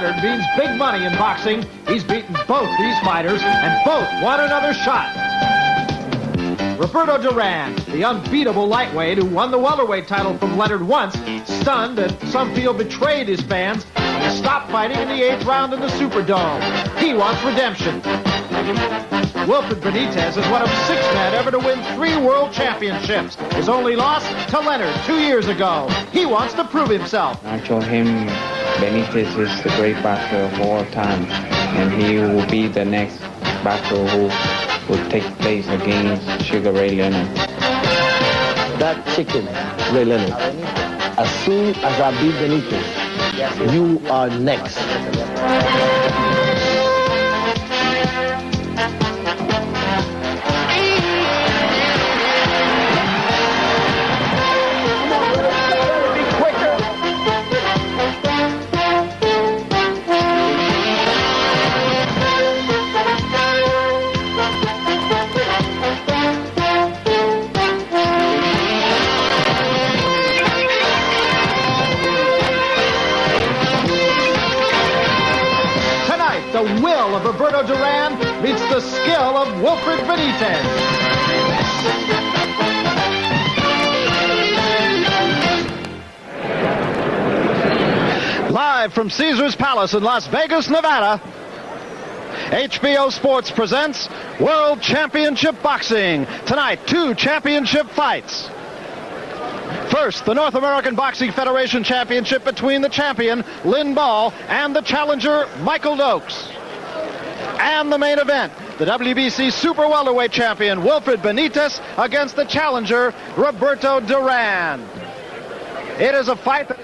record means big money in boxing. He's beaten both these fighters, and both want another shot. Roberto Duran, the unbeatable lightweight who won the welterweight title from Leonard once, stunned and some feel betrayed his fans, and stopped fighting in the 8th round in the Superdome. He wants redemption. Wilfred Benitez is one of 6 men ever to win 3 world championships. His only loss to Leonard 2 years ago. He wants to prove himself. I told him Benitez is the great boxer of all time, and he will be the next boxer who will take place against Sugar Ray Leonard. That chicken, Ray Leonard, as soon as I beat Benitez, you are next. The will of Roberto Duran meets the skill of Wilfred Benitez. Live from Caesars Palace in Las Vegas, Nevada, HBO Sports presents World Championship Boxing. Tonight, 2 championship fights. First, the North American Boxing Federation Championship between the champion, Lynn Ball, and the challenger, Michael Dokes. And the main event, the WBC Super Welterweight champion, Wilfred Benitez, against the challenger, Roberto Duran. It is a fight that...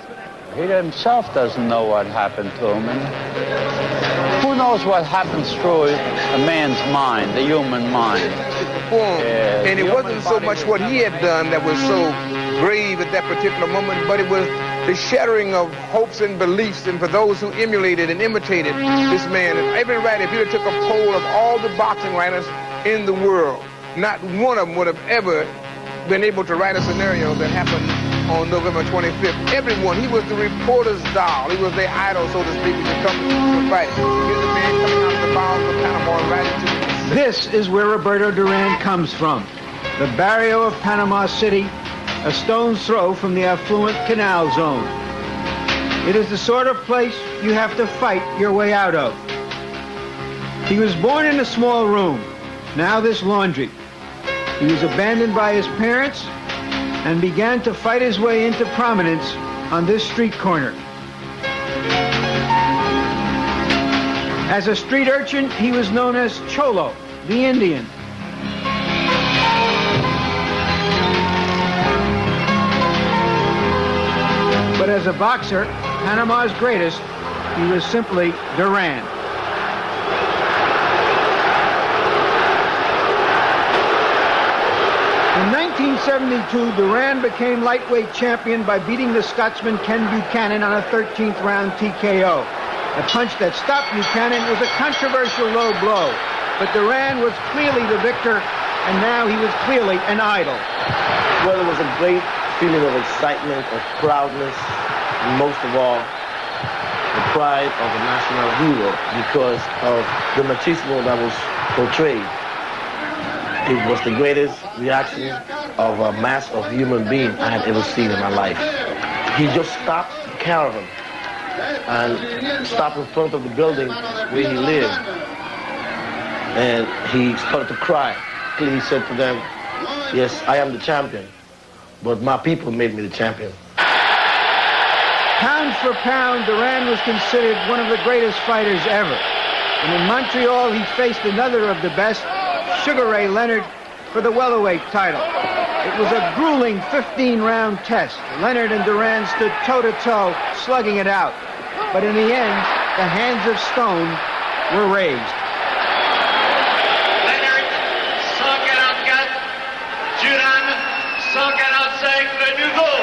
He himself doesn't know what happened to him. And who knows what happens through a man's mind, the human mind. And it wasn't so much what he had done that was so grave at that particular moment, but it was the shattering of hopes and beliefs, and for those who emulated and imitated this man. And every writer, if you took a poll of all the boxing writers in the world, not one of them would have ever been able to write a scenario that happened on November 25th. Everyone, he was the reporter's doll. He was their idol, so to speak, to come to fight. Here's the man coming out of the bowels of Panama and right into... This is where Roberto Duran comes from. The barrio of Panama City, a stone's throw from the affluent canal zone. It is the sort of place you have to fight your way out of. He was born in a small room, now this laundry. He was abandoned by his parents and began to fight his way into prominence on this street corner. As a street urchin, he was known as Cholo, the Indian. But as a boxer, Panama's greatest, he was simply Duran. In 1972, Duran became lightweight champion by beating the Scotsman Ken Buchanan on a 13th round TKO. A punch that stopped Buchanan was a controversial low blow, but Duran was clearly the victor, and now he was clearly an idol. Well, it was a great feeling of excitement, of proudness, and most of all, the pride of a national hero because of the machismo that was portrayed. It was the greatest reaction of a mass of human beings I had ever seen in my life. He just stopped the caravan and stopped in front of the building where he lived. And he started to cry. He said to them, "Yes, I am the champion, but my people made me the champion." Pound for pound, Duran was considered one of the greatest fighters ever. And in Montreal, he faced another of the best, Sugar Ray Leonard, for the welterweight title. It was a grueling 15-round test. Leonard and Duran stood toe-to-toe, slugging it out. But in the end, the hands of stone were raised. Leonard sans garangat, Duran sans 45 de nouveau.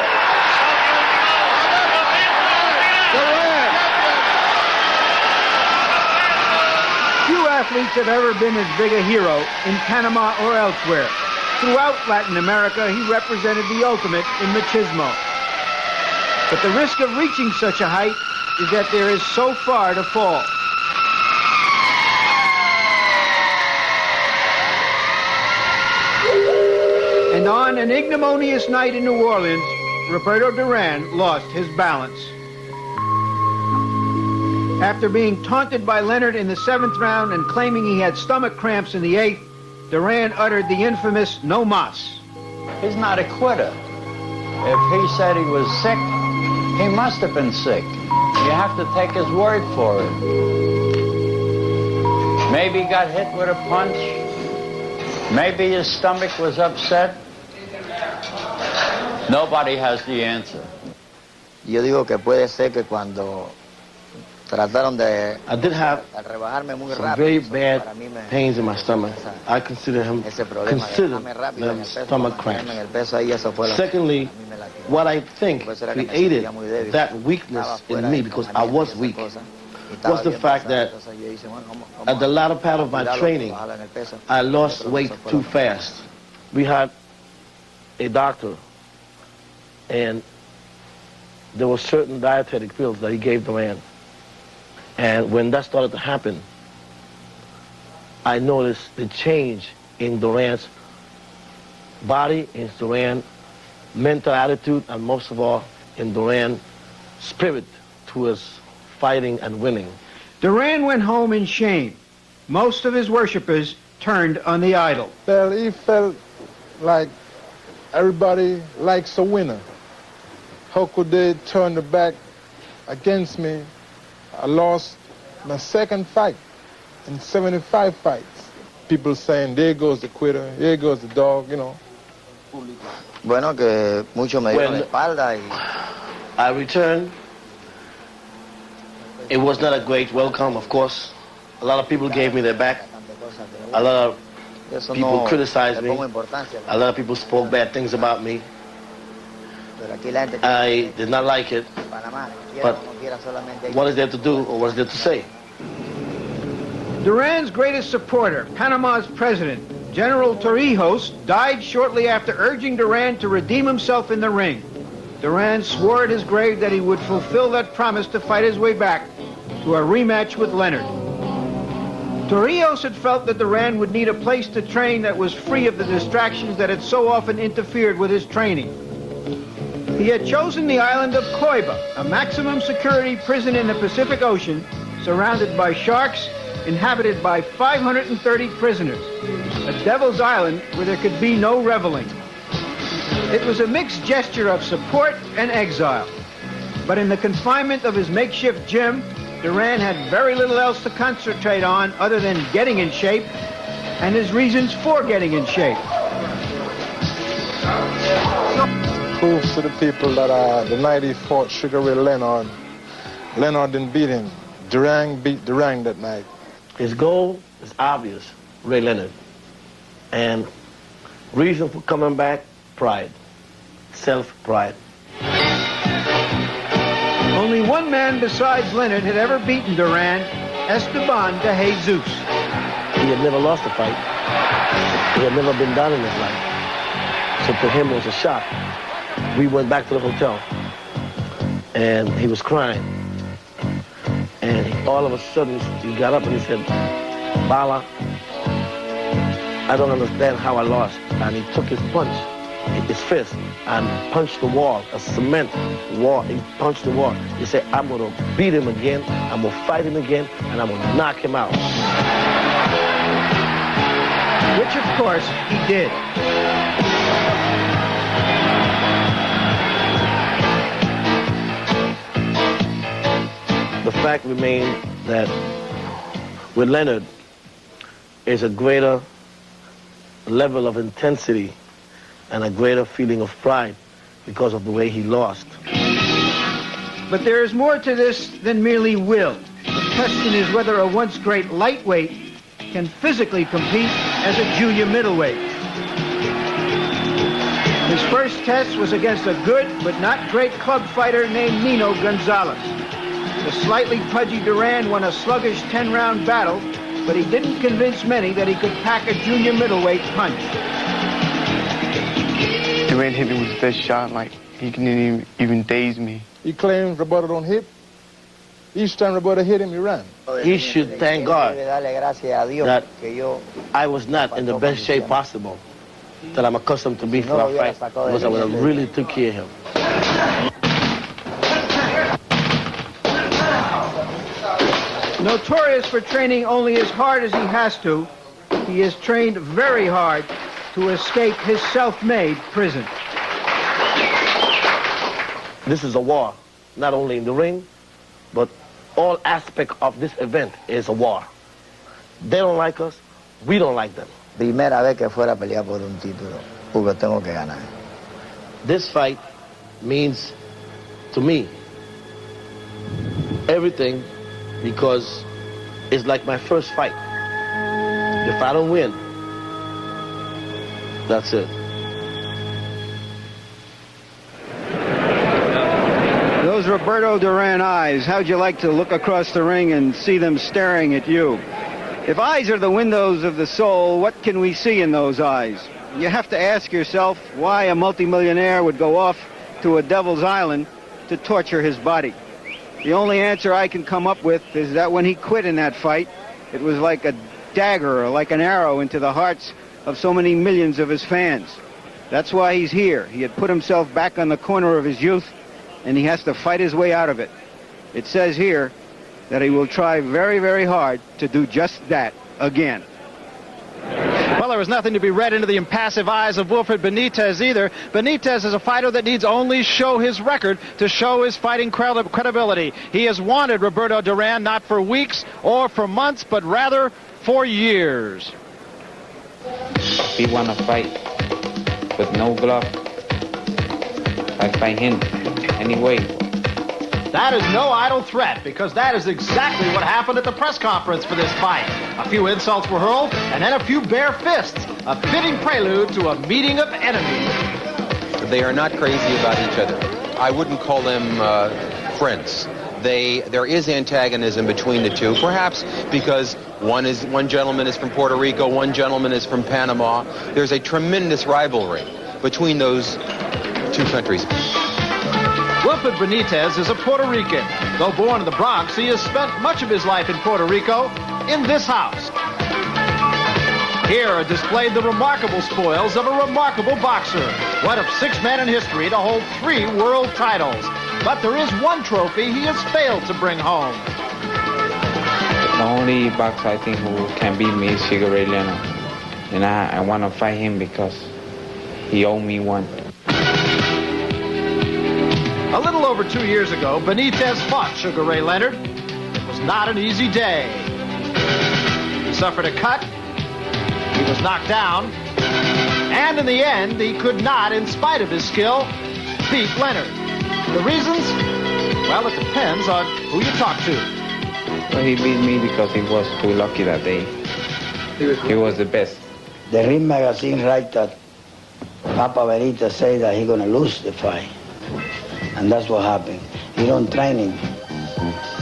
Few athletes have ever been as big a hero in Panama or elsewhere. Throughout Latin America, he represented the ultimate in machismo. But the risk of reaching such a height is that there is so far to fall. And on an ignominious night in New Orleans, Roberto Duran lost his balance. After being taunted by Leonard in the 7th round and claiming he had stomach cramps in the 8th, Duran uttered the infamous "no mas." He's not a quitter. If he said he was sick, he must have been sick. You have to take his word for it. Maybe he got hit with a punch. Maybe his stomach was upset. Nobody has the answer. Yo digo que puede ser que cuando trataron de I did have rebajarme muy some rápido, very eso bad para mí me- pains in my stomach. I consider ese problema de bajarme rápido en el peso, stomach mantenerme cramps. en el peso ahí, eso fue lo Secondly, que a mí me lastimó. what I think Por eso era que me created sentía muy débil. that Estaba weakness fuera in me, de because I entrenamiento y was esas weak, cosas, y estaba was the bien fact pesado. that Entonces yo dije, bueno, vamos at the latter part of my cuidarlo, training, bajarlo en el peso. I lost Pero weight eso fue too lo que- fast. We had a doctor, and there were certain dietetic pills that he gave the man. And when that started to happen, I noticed the change in Duran's body, in Duran's mental attitude, and most of all, in Duran's spirit towards fighting and winning. Duran went home in shame. Most of his worshippers turned on the idol. Well, he felt like everybody likes a winner. How could they turn their back against me? I lost my second fight in 75 fights. People saying, there goes the quitter, here goes the dog, you know. Bueno, que mucho me dio When la espalda y I returned. It was not a great welcome, of course. A lot of people gave me their back. A lot of eso people no criticized le me. pongo importancia. A lot of people spoke bad things about me. Pero aquí la gente I did not like it. en Panamá, quiera But o no quiera, solamente hay what is there to do, or what is there to say? Duran's greatest supporter, Panama's president, General Torrijos, died shortly after urging Duran to redeem himself in the ring. Duran swore at his grave that he would fulfill that promise to fight his way back to a rematch with Leonard. Torrijos had felt that Duran would need a place to train that was free of the distractions that had so often interfered with his training. He had chosen the island of Coiba, a maximum security prison in the Pacific Ocean, surrounded by sharks, inhabited by 530 prisoners, a devil's island where there could be no reveling. It was a mixed gesture of support and exile. But in the confinement of his makeshift gym, Duran had very little else to concentrate on other than getting in shape and his reasons for getting in shape. Proves to the people that the night he fought Sugar Ray Leonard, Leonard didn't beat him. Duran beat Duran that night. His goal is obvious, Ray Leonard. And reason for coming back, pride, self-pride. Only one man besides Leonard had ever beaten Duran, Esteban de Jesus. He had never lost a fight. He had never been down in his life. So to him it was a shock. We went back to the hotel, and he was crying. And all of a sudden, he got up and he said, Bala, I don't understand how I lost. And he took his punch, his fist, and punched the wall, a cement wall. He punched the wall. He said, I'm going to beat him again, I'm going to fight him again, and I'm going to knock him out. Which, of course, he did. The fact remains that with Leonard is a greater level of intensity and a greater feeling of pride because of the way he lost. But there is more to this than merely will. The question is whether a once great lightweight can physically compete as a junior middleweight. His first test was against a good but not great club fighter named Nino Gonzalez. The slightly pudgy Duran won a sluggish 10-round battle, but he didn't convince many that he could pack a junior middleweight punch. Duran hit me with the best shot, like he couldn't even daze me. He claims Roberto don't hit. Each time Roberto hit him, he ran. He should thank God that I was not in the best shape possible that I'm accustomed to be for a fight, because I would have really took care of him. Notorious for training only as hard as he has to, he has trained very hard to escape his self-made prison. This is a war, not only in the ring, but all aspect of this event is a war. They don't like us, we don't like them. Primera vez que fuera a pelear por un título, porque tengo que ganar. This fight means to me everything, because it's like my first fight. If I don't win, that's it. Those Roberto Duran eyes, how'd you like to look across the ring and see them staring at you? If eyes are the windows of the soul, what can we see in those eyes? You have to ask yourself why a multimillionaire would go off to a devil's island to torture his body. The only answer I can come up with is that when he quit in that fight, it was like a dagger or like an arrow into the hearts of so many millions of his fans. That's why he's here. He had put himself back on the corner of his youth, and he has to fight his way out of it. It says here that he will try very, very hard to do just that again. Well, there was nothing to be read into the impassive eyes of Wilfred Benitez either. Benitez is a fighter that needs only show his record to show his fighting credibility. He has wanted Roberto Duran not for weeks or for months, but rather for years. If he want to fight with no glove, I fight him anyway. That is no idle threat, because that is exactly what happened at the press conference for this fight. A few insults were hurled, and then a few bare fists, a fitting prelude to a meeting of enemies. They are not crazy about each other. I wouldn't call them friends. There is antagonism between the two, perhaps because one gentleman is from Puerto Rico, one gentleman is from Panama. There's a tremendous rivalry between those two countries. Wilfred Benitez is a Puerto Rican. Though born in the Bronx, he has spent much of his life in Puerto Rico, in this house. Here are displayed the remarkable spoils of a remarkable boxer, one of 6 men in history to hold 3 world titles. But there is one trophy he has failed to bring home. The only boxer I think who can beat me is Sugar Ray Leonard. And I want to fight him because he owed me one. A little over 2 years ago, Benitez fought Sugar Ray Leonard. It was not an easy day. He suffered a cut, he was knocked down, and in the end, he could not, in spite of his skill, beat Leonard. The reasons? Well, it depends on who you talk to. Well, he beat me because he was too lucky that day. He was the best. The Ring magazine write that Papa Benitez say that he's going to lose the fight. And that's what happened. He don't train him.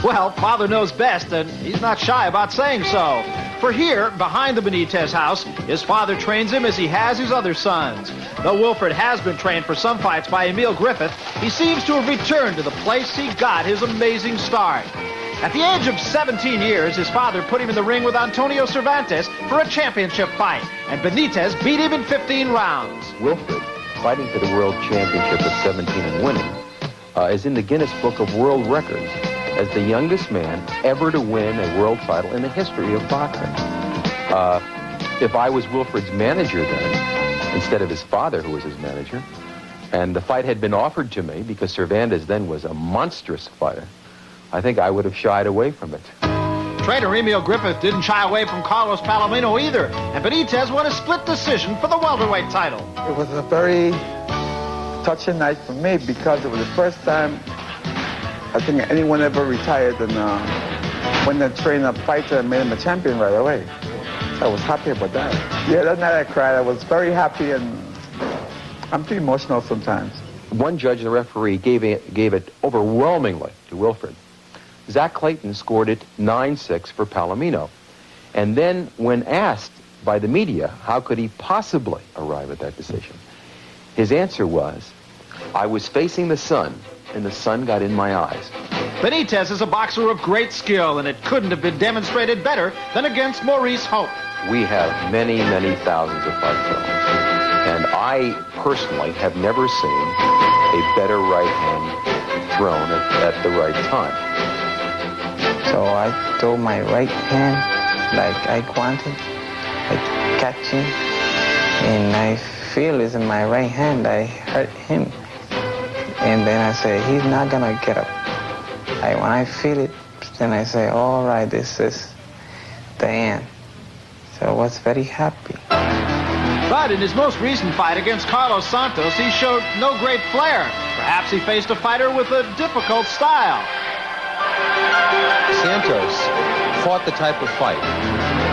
Well, Father knows best, and he's not shy about saying so. For here, behind the Benitez house, his father trains him as he has his other sons. Though Wilfred has been trained for some fights by Emil Griffith, he seems to have returned to the place he got his amazing start. At the age of 17 years, his father put him in the ring with Antonio Cervantes for a championship fight, and Benitez beat him in 15 rounds. Wilfred, fighting for the World Championship at 17 and winning, is in the Guinness Book of World Records as the youngest man ever to win a world title in the history of boxing. If I was Wilfred's manager then, instead of his father who was his manager, and the fight had been offered to me because Cervantes then was a monstrous fighter, I think I would have shied away from it. Trainer Emil Griffith didn't shy away from Carlos Palomino either, and Benitez won a split decision for the welterweight title. It was a very touching night for me because it was the first time I think anyone ever retired and when they trained a fighter and made him a champion right away. So I was happy about that. Yeah, that night I cried. I was very happy and I'm too emotional sometimes. One judge, the referee, gave it overwhelmingly to Wilfred. Zach Clayton scored it 9-6 for Palomino. And then when asked by the media how could he possibly arrive at that decision, his answer was, I was facing the sun, and the sun got in my eyes. Benitez is a boxer of great skill, and it couldn't have been demonstrated better than against Maurice Hope. We have many, many thousands of fight films, and I personally have never seen a better right hand thrown at the right time. So I throw my right hand like I wanted, like catching, and I feel it's in my right hand. I hurt him, and then I say he's not gonna get up. When I feel it, then I say, all right, this is the end. So I was very happy. But in his most recent fight against Carlos Santos, he showed no great flair. Perhaps he faced a fighter with a difficult style. Santos fought the type of fight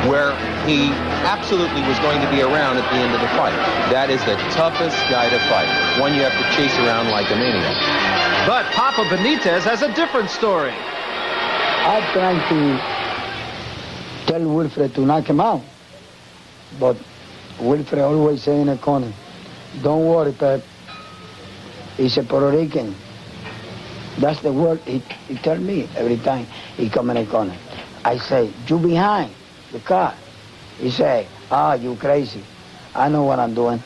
where he absolutely was going to be around at the end of the fight. That is the toughest guy to fight, one you have to chase around like a maniac. But Papa Benitez has a different story. I tried to tell Wilfred to knock him out, but Wilfred always say in the corner, don't worry, Pep. He's a Puerto Rican. That's the word he tell me every time he come in the corner. I say, you behind the car. He say, you crazy. I know what I'm doing.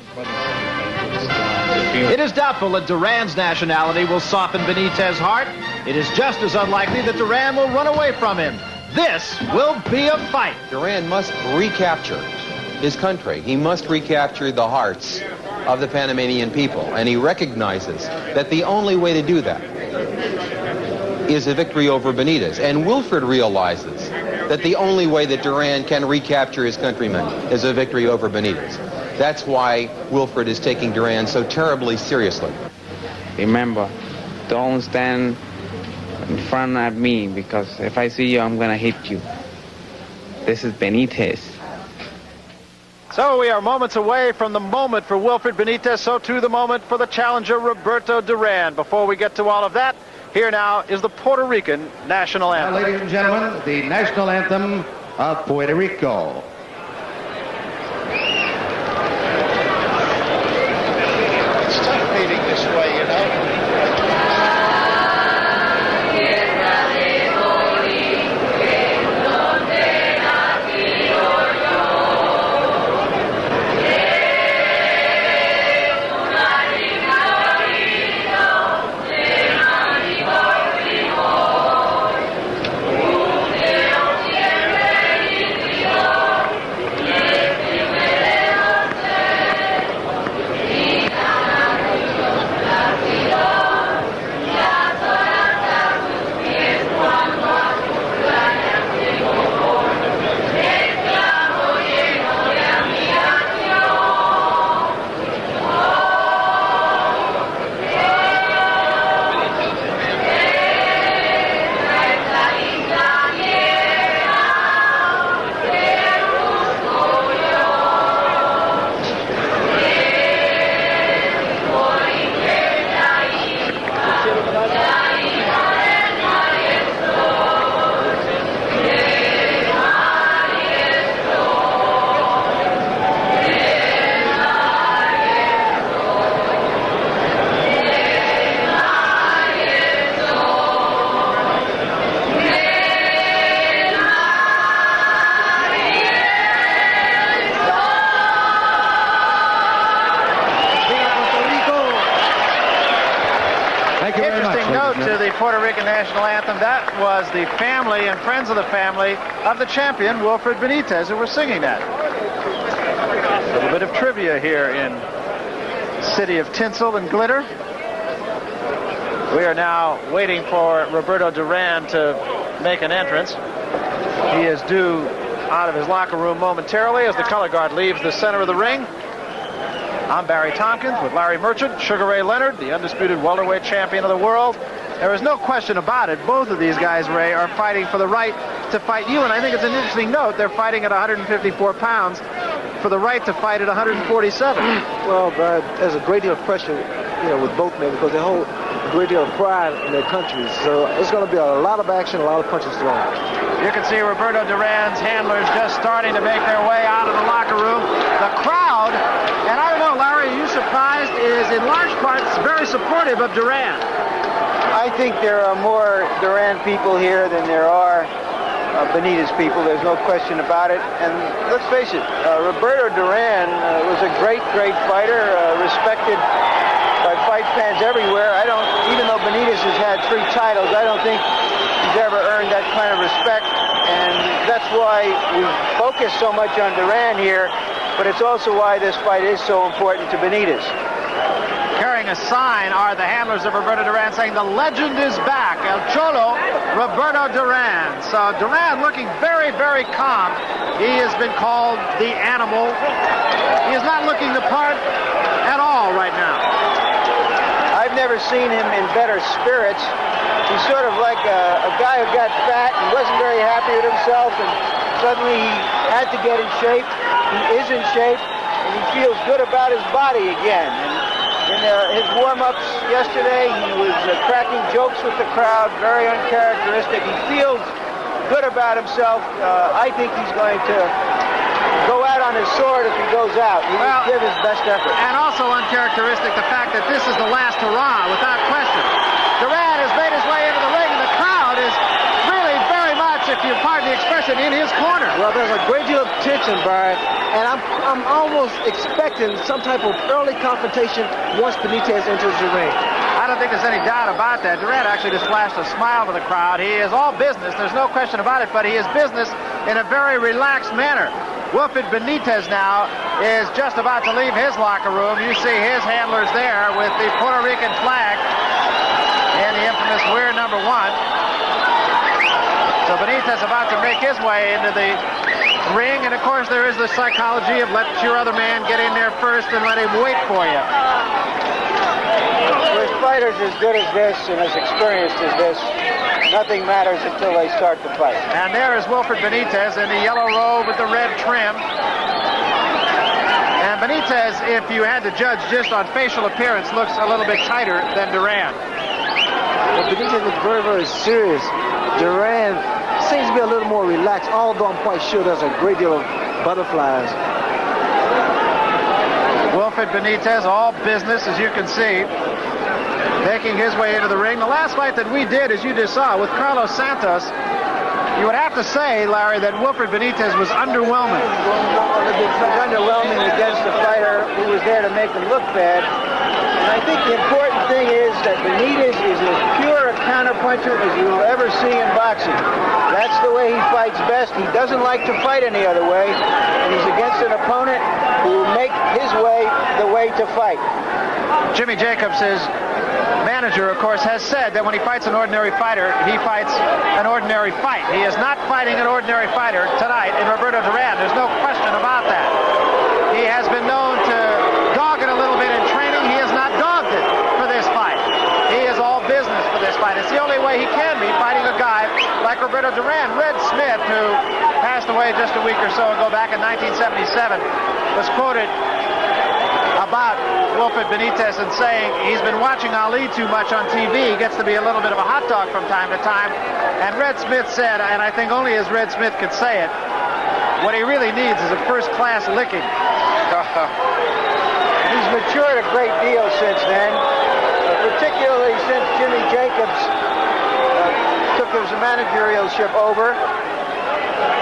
It is doubtful that Duran's nationality will soften Benitez's heart. It is just as unlikely that Duran will run away from him. This will be a fight. Duran must recapture his country. He must recapture the hearts of the Panamanian people, and he recognizes that the only way to do that is a victory over Benitez. And Wilfred realizes that the only way that Duran can recapture his countrymen is a victory over Benitez. That's why Wilfred is taking Duran so terribly seriously. Remember, don't stand in front of me, because if I see you, I'm going to hit you. This is Benitez. So we are moments away from the moment for Wilfred Benitez, so too the moment for the challenger Roberto Duran. Before we get to all of that, here now is the Puerto Rican national anthem. Now, ladies and gentlemen, the national anthem of Puerto Rico. It's tough meeting this way, you know. To the Puerto Rican national anthem. That was the family and friends of the family of the champion, Wilfred Benitez, who were singing that. A little bit of trivia here in City of Tinsel and Glitter. We are now waiting for Roberto Duran to make an entrance. He is due out of his locker room momentarily as the color guard leaves the center of the ring. I'm Barry Tompkins with Larry Merchant, Sugar Ray Leonard, the undisputed welterweight champion of the world. There is no question about it. Both of these guys, Ray, are fighting for the right to fight you. And I think it's an interesting note. They're fighting at 154 pounds for the right to fight at 147. Well, there's a great deal of pressure, with both men because they hold a great deal of pride in their countries. So it's going to be a lot of action, a lot of punches thrown. You can see Roberto Duran's handlers just starting to make their way out of the locker room. The crowd, and I don't know, Larry, are you surprised, is in large part very supportive of Duran. I think there are more Duran people here than there are Benitez people. There's no question about it. And let's face it, Roberto Duran was a great fighter, respected by fight fans everywhere. Even though Benitez has had 3 titles, I don't think he's ever earned that kind of respect. And that's why we focus so much on Duran here, but it's also why this fight is so important to Benitez. Carrying a sign are the handlers of Roberto Duran saying the legend is back, El Cholo Roberto Duran. So Duran looking very, very calm. He has been called the animal. He is not looking the part at all right now. I've never seen him in better spirits. He's sort of like a guy who got fat and wasn't very happy with himself, and suddenly he had to get in shape. He is in shape, and he feels good about his body again. And in his warm-ups yesterday, he was cracking jokes with the crowd, very uncharacteristic. He feels good about himself. I think he's going to go out on his sword if he goes out. He will give his best effort. And also uncharacteristic, the fact that this is the last hurrah, without question. Duran has made his way into the ring, and the crowd is really very much, if you pardon the expression, in his corner. Well, there's a great deal of tension, Barry, and I'm almost expecting some type of early confrontation once Benitez enters the ring. I don't think there's any doubt about that. Duran actually just flashed a smile to the crowd. He is all business, there's no question about it, but he is business in a very relaxed manner. Wilfred Benitez now is just about to leave his locker room. You see his handlers there with the Puerto Rican flag and the infamous We're Number 1. So Benitez about to make his way into the ring, and of course there is the psychology of let your other man get in there first and let him wait for you. With fighters as good as this and as experienced as this, nothing matters until they start the fight. And there is Wilfred Benitez in the yellow robe with the red trim. And Benitez, if you had to judge just on facial appearance, looks a little bit tighter than Duran. Well, Benitez looks very, very serious. Duran seems to be a little more relaxed, although I'm quite sure there's a great deal of butterflies. Wilfred Benitez, all business, as you can see, making his way into the ring. The last fight that we did, as you just saw, with Carlos Santos, you would have to say, Larry, that Wilfred Benitez was underwhelming. He was underwhelming against a fighter who was there to make him look bad. And I think the important thing is that Benitez is as pure a counterpuncher as you will ever see in boxing. That's the way he fights best. He doesn't like to fight any other way, and he's against an opponent who will make his way the way to fight. Jimmy Jacobs, his manager, of course, has said that when he fights an ordinary fighter, he fights an ordinary fight. He is not fighting an ordinary fighter tonight in Roberto Duran. There's no question about that. He has been known to dog it a little bit in training. He has not dogged it for this fight. He is all business for this fight. It's the only way he can be fighting a guy like Roberto Duran. Red Smith, who passed away just a week or so ago back in 1977, was quoted about Wilfred Benitez and saying he's been watching Ali too much on TV. He gets to be a little bit of a hot dog from time to time. And Red Smith said, and I think only as Red Smith could say it, what he really needs is a first-class licking. He's matured a great deal since then, particularly since Jimmy Jacobs took his managerialship over.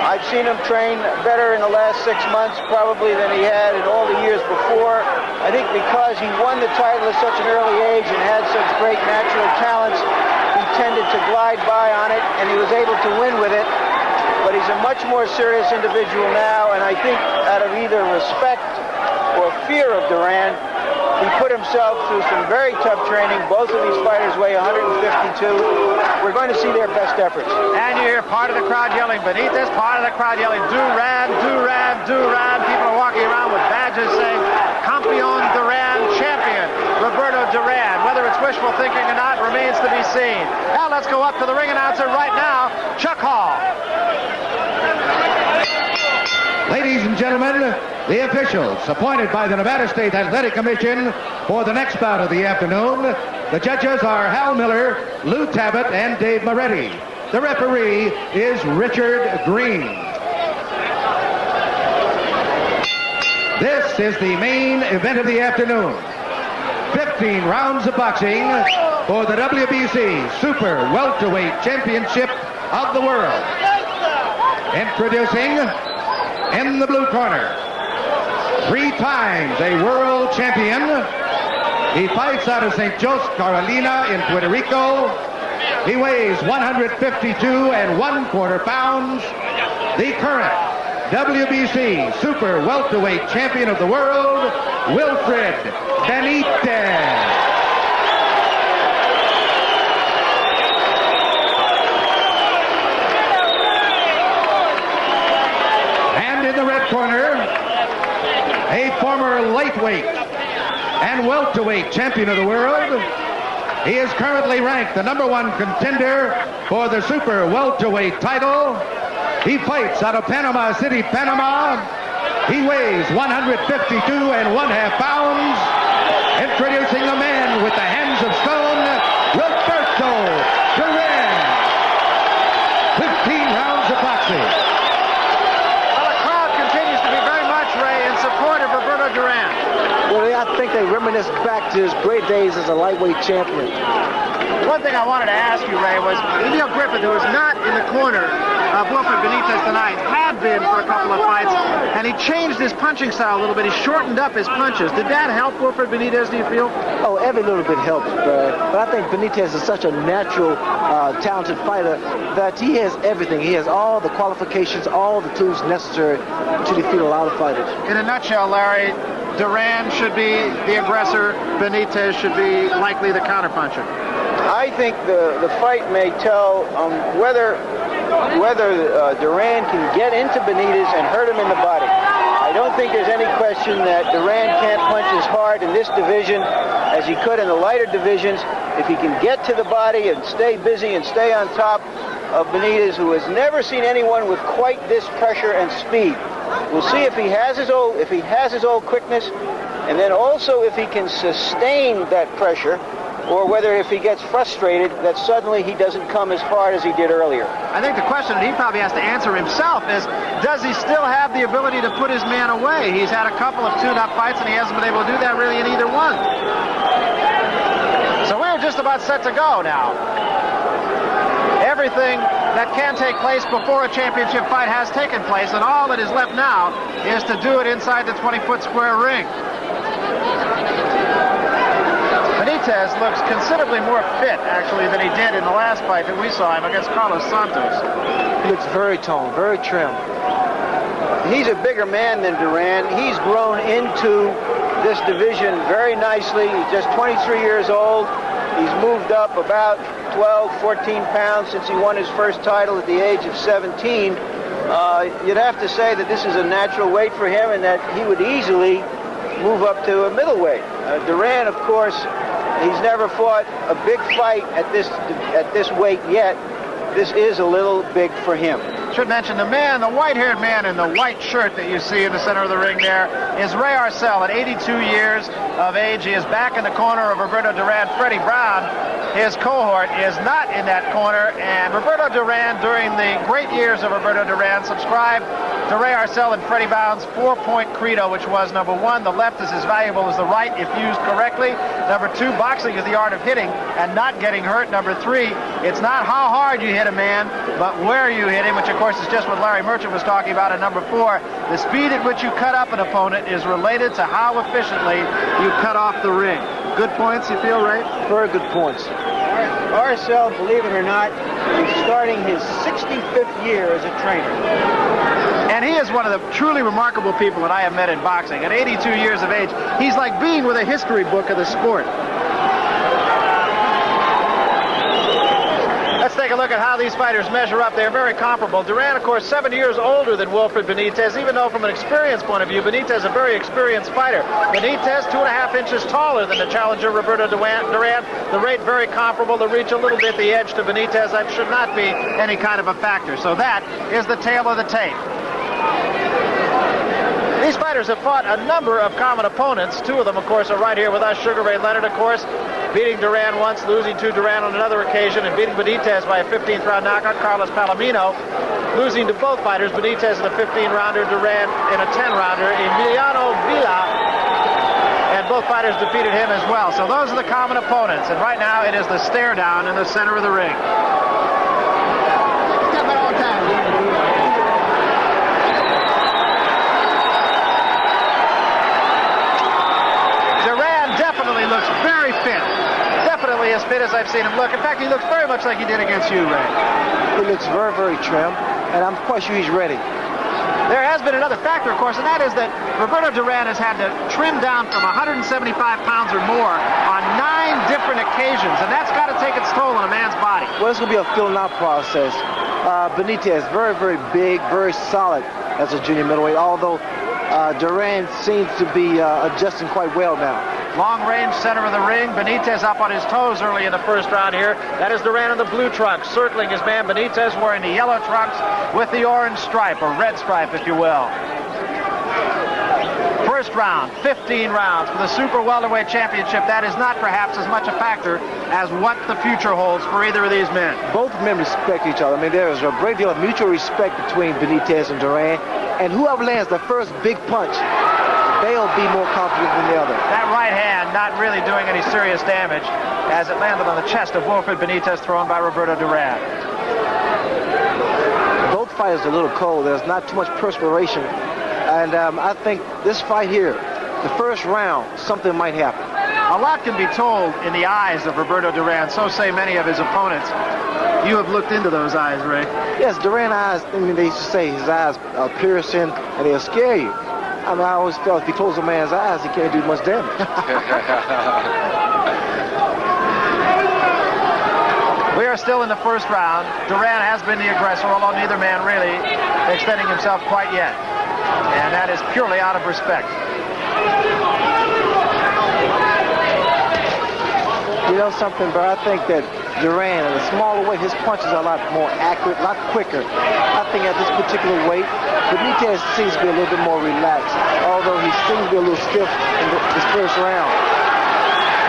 I've seen him train better in the last 6 months probably than he had in all the years before. I think because he won the title at such an early age and had such great natural talents, he tended to glide by on it, and he was able to win with it. But he's a much more serious individual now, and I think out of either respect or fear of Duran, he put himself through some very tough training. Both of these fighters weigh 152. We're going to see their best efforts. And you hear part of the crowd yelling Benitez, part of the crowd yelling Duran, Duran, Duran. People are walking around with badges saying Campeon Duran, champion Roberto Duran. Whether it's wishful thinking or not remains to be seen. Now let's go up to the ring announcer right now, Chuck Hall. Ladies and gentlemen, the officials appointed by the Nevada State Athletic Commission for the next bout of the afternoon. The judges are Hal Miller, Lou Tabbitt, and Dave Moretti. The referee is Richard Green. This is the main event of the afternoon. 15 rounds of boxing, for the WBC Super Welterweight Championship of the World. Introducing in the blue corner, 3 times a world champion. He fights out of St. José, Carolina in Puerto Rico. He weighs 152 1/4 pounds. The current WBC Super Welterweight Champion of the World, Wilfred Benitez. And in the red corner, a former lightweight and welterweight champion of the world. He is currently ranked the #1 contender for the Super Welterweight title. He fights out of Panama City, Panama. He weighs 152 1/2 pounds. Introducing the man with the hands of stone, Roberto Duran. 15 rounds of boxing. Well, the crowd continues to be very much, Ray, in support of Roberto Duran. Well, I think they reminisce back to his great days as a lightweight champion. One thing I wanted to ask you, Ray, was Emil Griffith, who was not in the corner of Wilfred Benitez tonight, had been for a couple of fights, and he changed his punching style a little bit. He shortened up his punches. Did that help Wilfred Benitez, do you feel? Oh, every little bit helps, Brad. But I think Benitez is such a natural, talented fighter that he has everything. He has all the qualifications, all the tools necessary to defeat a lot of fighters. In a nutshell, Larry, Duran should be the aggressor. Benitez should be likely the counterpuncher. I think the fight may tell whether Duran can get into Benitez and hurt him in the body. I don't think there's any question that Duran can't punch as hard in this division as he could in the lighter divisions. If he can get to the body and stay busy and stay on top of Benitez, who has never seen anyone with quite this pressure and speed. We'll see if he has his old quickness, and then also if he can sustain that pressure, or whether if he gets frustrated that suddenly he doesn't come as hard as he did earlier. I think the question that he probably has to answer himself is, does he still have the ability to put his man away? He's had a couple of tune-up fights, and he hasn't been able to do that really in either one. So we're just about set to go now. Everything that can take place before a championship fight has taken place, and all that is left now is to do it inside the 20-foot square ring. Benitez looks considerably more fit, actually, than he did in the last fight that we saw him against Carlos Santos. He looks very toned, very trim. He's a bigger man than Duran. He's grown into this division very nicely. He's just 23 years old. He's moved up about 12, 14 pounds since he won his first title at the age of 17. You'd have to say that this is a natural weight for him and that he would easily move up to a middleweight. Duran, of course, he's never fought a big fight at this weight yet. This is a little big for him. Should mention the white-haired man in the white shirt that you see in the center of the ring there is Ray Arcel at 82 years of age. He is back in the corner of Roberto Duran. Freddie Brown, his cohort, is not in that corner, and Roberto Duran, during the great years of Roberto Duran, subscribed to Ray Arcel and Freddie Brown's 4-point credo, which was, number 1, the left is as valuable as the right if used correctly. Number 2, boxing is the art of hitting and not getting hurt. Number 3, it's not how hard you hit a man, but where you hit him, which of course is just what Larry Merchant was talking about. And number 4, the speed at which you cut up an opponent is related to how efficiently you cut off the ring. Good points, you feel, Ray? Very good points. Arcel, believe it or not, is starting his 65th year as a trainer. And he is one of the truly remarkable people that I have met in boxing. At 82 years of age, he's like being with a history book of the sport. Let's take a look at how these fighters measure up. They're very comparable. Duran, of course, 7 years older than Wilfred Benitez, even though from an experience point of view, Benitez is a very experienced fighter. Benitez, 2.5 inches taller than the challenger, Roberto Duran. The weight very comparable. The reach a little bit the edge to Benitez. That should not be any kind of a factor. So that is the tail of the tape. These fighters have fought a number of common opponents. 2 of them, of course, are right here with us. Sugar Ray Leonard, of course, beating Duran once, losing to Duran on another occasion, and beating Benitez by a 15th round knockout. Carlos Palomino losing to both fighters, Benitez in a 15-rounder, Duran in a 10-rounder. Emiliano Villa and both fighters defeated him as well. So those are the common opponents. And right now it is the stare down in the center of the ring. Duran definitely looks very fit. Definitely as fit as I've seen him look. In fact, he looks very much like he did against you, Ray. He looks very, very trim, and I'm quite sure he's ready. There has been another factor, of course, and that is that Roberto Duran has had to trim down from 175 pounds or more on 9 different occasions, and that's got to take its toll on a man's body. Well, it's going to be a filling-out process. Benitez, very, very big, very solid as a junior middleweight, although Duran seems to be adjusting quite well now. Long range center of the ring. Benitez up on his toes early in the first round here. That is Duran in the blue trunks, circling his man Benitez wearing the yellow trunks with the orange stripe, or red stripe, if you will. First round, 15 rounds for the Super Welterweight Championship. That is not perhaps as much a factor as what the future holds for either of these men. Both men respect each other. I mean, there is a great deal of mutual respect between Benitez and Duran, and whoever lands the first big punch, they'll be more confident than the other. That right hand not really doing any serious damage as it landed on the chest of Wilfred Benitez, thrown by Roberto Duran. Both fighters are a little cold. There's not too much perspiration. And I think this fight here, the first round, something might happen. A lot can be told in the eyes of Roberto Duran. So say many of his opponents. You have looked into those eyes, Ray. Yes, Duran's eyes, I mean, they used to say his eyes are piercing and they'll scare you. I mean, I always felt if he closes a man's eyes, he can't do much damage. We are still in the first round. Duran has been the aggressor, although neither man really extending himself quite yet. And that is purely out of respect. You know something, bro? I think that Duran, in a smaller weight, his punches are a lot more accurate, a lot quicker. I think at this particular weight, Benitez seems to be a little bit more relaxed, although he seems to be a little stiff in this first round.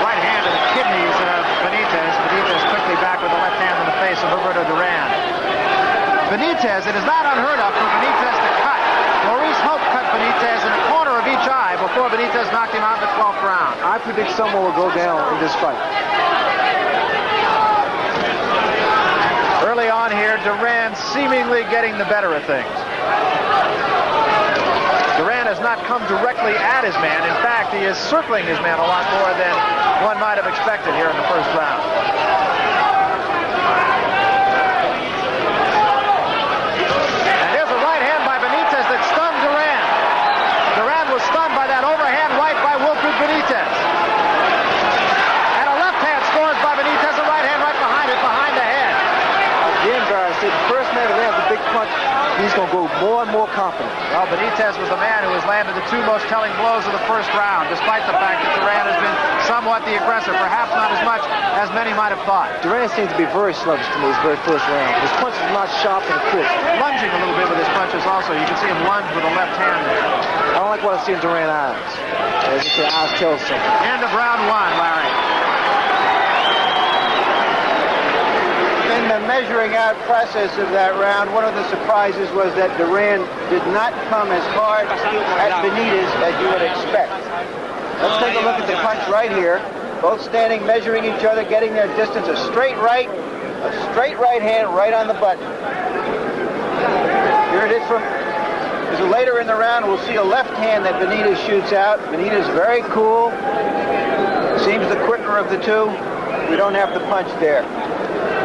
Right hand to the kidneys of Benitez. Benitez quickly back with the left hand in the face of Roberto Duran. Benitez, it is not unheard of for Benitez to cut. Maurice Hope cut Benitez in a corner of each eye before Benitez knocked him out in the 12th round. I predict someone will go down in this fight. Early on here, Duran seemingly getting the better of things. Duran has not come directly at his man. In fact, he is circling his man a lot more than one might have expected here in the first round. And here's a right hand by Benitez that stunned Duran. Duran was stunned by that overhand right by Wilfred Benitez. And a left hand scores by Benitez, a right hand right behind it, behind the head. Again, guys, the first man that lands a big punch, he's going to go more and more confident. Well, Benitez was the man who has landed the 2 most telling blows of the first round, despite the fact that Duran has been somewhat the aggressor, perhaps not as much as many might have thought. Duran seems to be very sluggish to me his very first round. His punch is not sharp and quick. Lunging a little bit with his punches also. You can see him lunge with the left hand there. I don't like what I see in Duran's eyes. As you say, eyes tell something. End of round 1, Larry. In the measuring out process of that round, one of the surprises was that Duran did not come as hard at Benitez as you would expect. Let's take a look at the punch right here. Both standing, measuring each other, getting their distance. A straight right hand right on the button. Here it is from later in the round. We'll see a left hand that Benitez shoots out. Benitez very cool. Seems the quicker of the two. We don't have the punch there.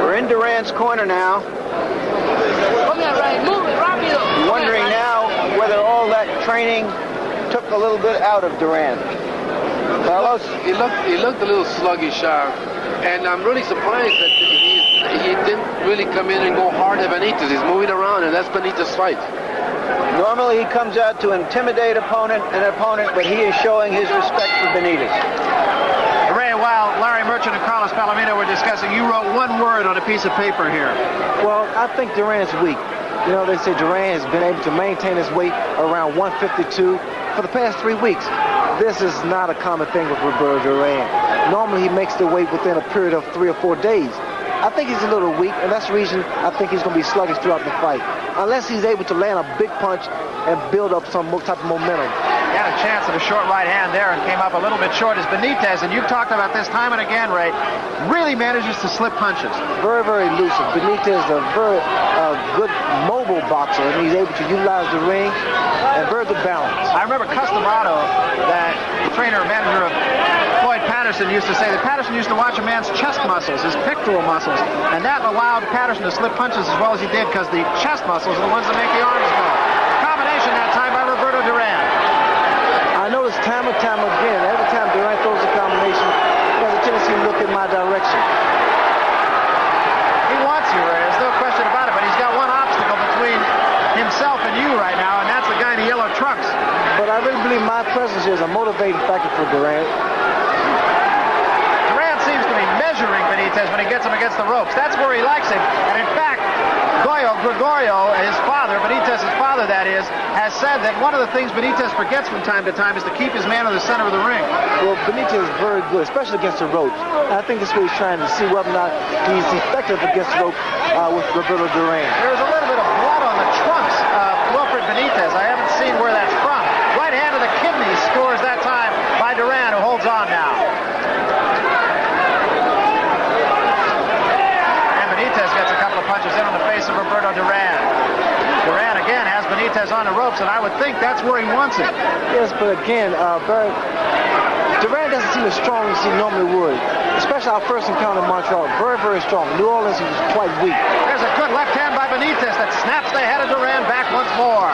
We're in Duran's corner now. Wondering now whether all that training took a little bit out of Duran. Carlos? He looked a little sluggish, and I'm really surprised that he didn't really come in and go hard at Benitez. He's moving around, and that's Benitez's fight. Normally he comes out to intimidate an opponent, but he is showing his respect for Benitez. Ray, while Larry Merchant and Carlos Palomino were discussing, you wrote one word on a piece of paper here. Well, I think Duran's weak. You know, they say Duran has been able to maintain his weight around 152 for the past 3 weeks. This is not a common thing with Roberto Duran. Normally he makes the weight within a period of 3 or 4 days. I think he's a little weak, and that's the reason I think he's going to be sluggish throughout the fight. Unless he's able to land a big punch and build up some type of momentum. Got a chance at a short right hand there and came up a little bit short as Benitez, and you've talked about this time and again, Ray, really manages to slip punches. Very, very elusive. Benitez is a very good mobile boxer, and he's able to utilize the ring and very good balance. I remember Customado, that trainer and manager of Floyd Patterson, used to say that Patterson used to watch a man's chest muscles, his pectoral muscles, and that allowed Patterson to slip punches as well as he did because the chest muscles are the ones that make the arms go. Combination that time by Roberto Duran. I noticed time and time again, every time Duran throws a combination, he has a tendency to look in my direction. He wants you, Ray. There's no question about it, but he's got one obstacle between himself and you right now, and that's the guy in the yellow trunks. But I really believe my presence here is a motivating factor for Duran. Duran seems to be measuring Benitez when he gets him against the ropes. That's where he likes him. And in fact, Gregorio, his father, Benitez's father that is, has said that one of the things Benitez forgets from time to time is to keep his man in the center of the ring. Well, Benitez is very good, especially against the ropes. And I think that's what he's trying to see whether or not he's effective against the ropes with Roberto Duran. There's a little bit of blood on the trunks of Wilfred Benitez. I haven't seen where that's from. Right hand of the kidney scores that time by Duran, who holds on now. Benitez gets a couple of punches in on the face of Roberto Duran. Duran again has Benitez on the ropes, and I would think that's where he wants it. Yes, but again, Duran doesn't seem as strong as he normally would. Especially our first encounter in Montreal. Very, very strong. New Orleans, he was quite weak. There's a good left hand by Benitez that snaps the head of Duran back once more.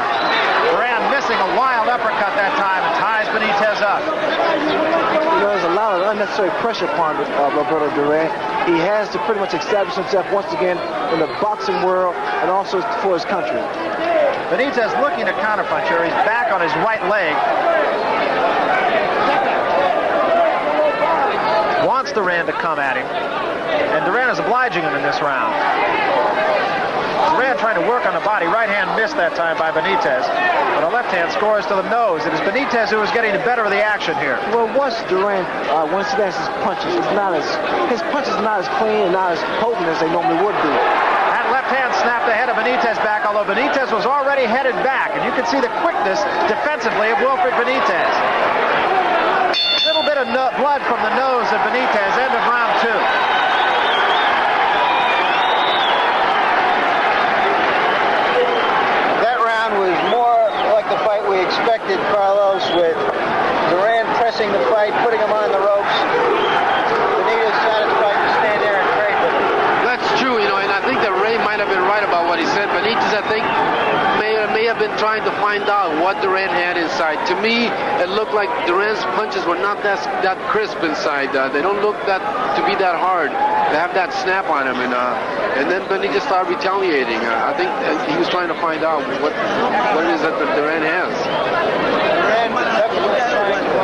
Duran missing a wild uppercut that time and ties Benitez up. You know, there's a lot of unnecessary pressure upon Roberto Duran. He has to pretty much establish himself once again in the boxing world and also for his country. Benitez looking to counterpunch here. He's back on his right leg. Wants Duran to come at him. And Duran is obliging him in this round. Duran trying to work on the body. Right hand missed that time by Benitez. But a left hand scores to the nose. It is Benitez who is getting the better of the action here. Well, once Duran, once he lands his punches, his punches are not as clean and not as potent as they normally would be. That left hand snapped the head of Benitez back, although Benitez was already headed back. And you can see the quickness defensively of Wilfred Benitez. A little bit of blood from the nose of Benitez, end of round two. Was more like the fight we expected, Carlos, with Duran pressing the fight, putting him on the ropes. Benitez satisfied to stand there and trade with him. That's true, you know, and I think that Ray might have been right about what he said. Benitez, I think, may have been trying to find out what Duran had inside. To me, it looked like Duran's punches were not that crisp inside. They don't look to be that hard. They have that snap on him, and then Benitez started retaliating. I think he was trying to find out what it is that Duran has. Duran definitely trying to...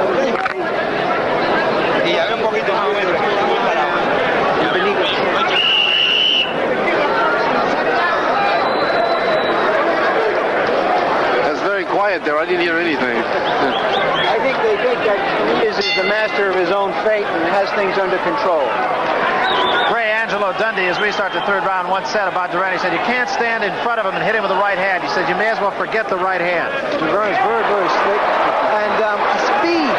That's very quiet there. I didn't hear anything. I think they think that Benitez is the master of his own fate and has things under control. Ray Angelo Dundee, as we start the third round, once said about Duran, he said, you can't stand in front of him and hit him with the right hand. He said, you may as well forget the right hand. Duran is very, very slick. And speed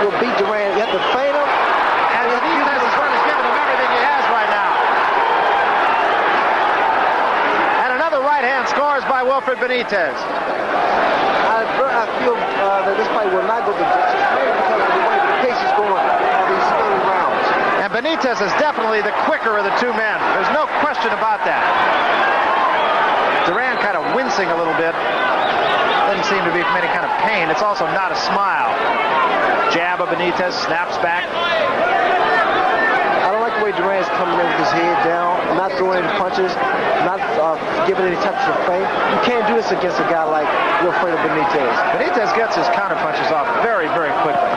will beat Duran. You have to feint him. And Benitez is giving him everything he has right now. And another right hand scores by Wilfred Benitez. I feel that this fight will not go to judges, mainly because of the way the pace is going on these early rounds. And Benitez is definitely the quicker of the two men. There's no question about that. Duran kind of wincing a little bit. Doesn't seem to be from any kind of pain. It's also not a smile. Jab of Benitez, snaps back. I don't like the way Duran's coming in with his head down, not throwing any punches, not giving any types of feint. You can't do this against a guy like Wilfred Benitez. Benitez gets his counter punches off very, very quickly.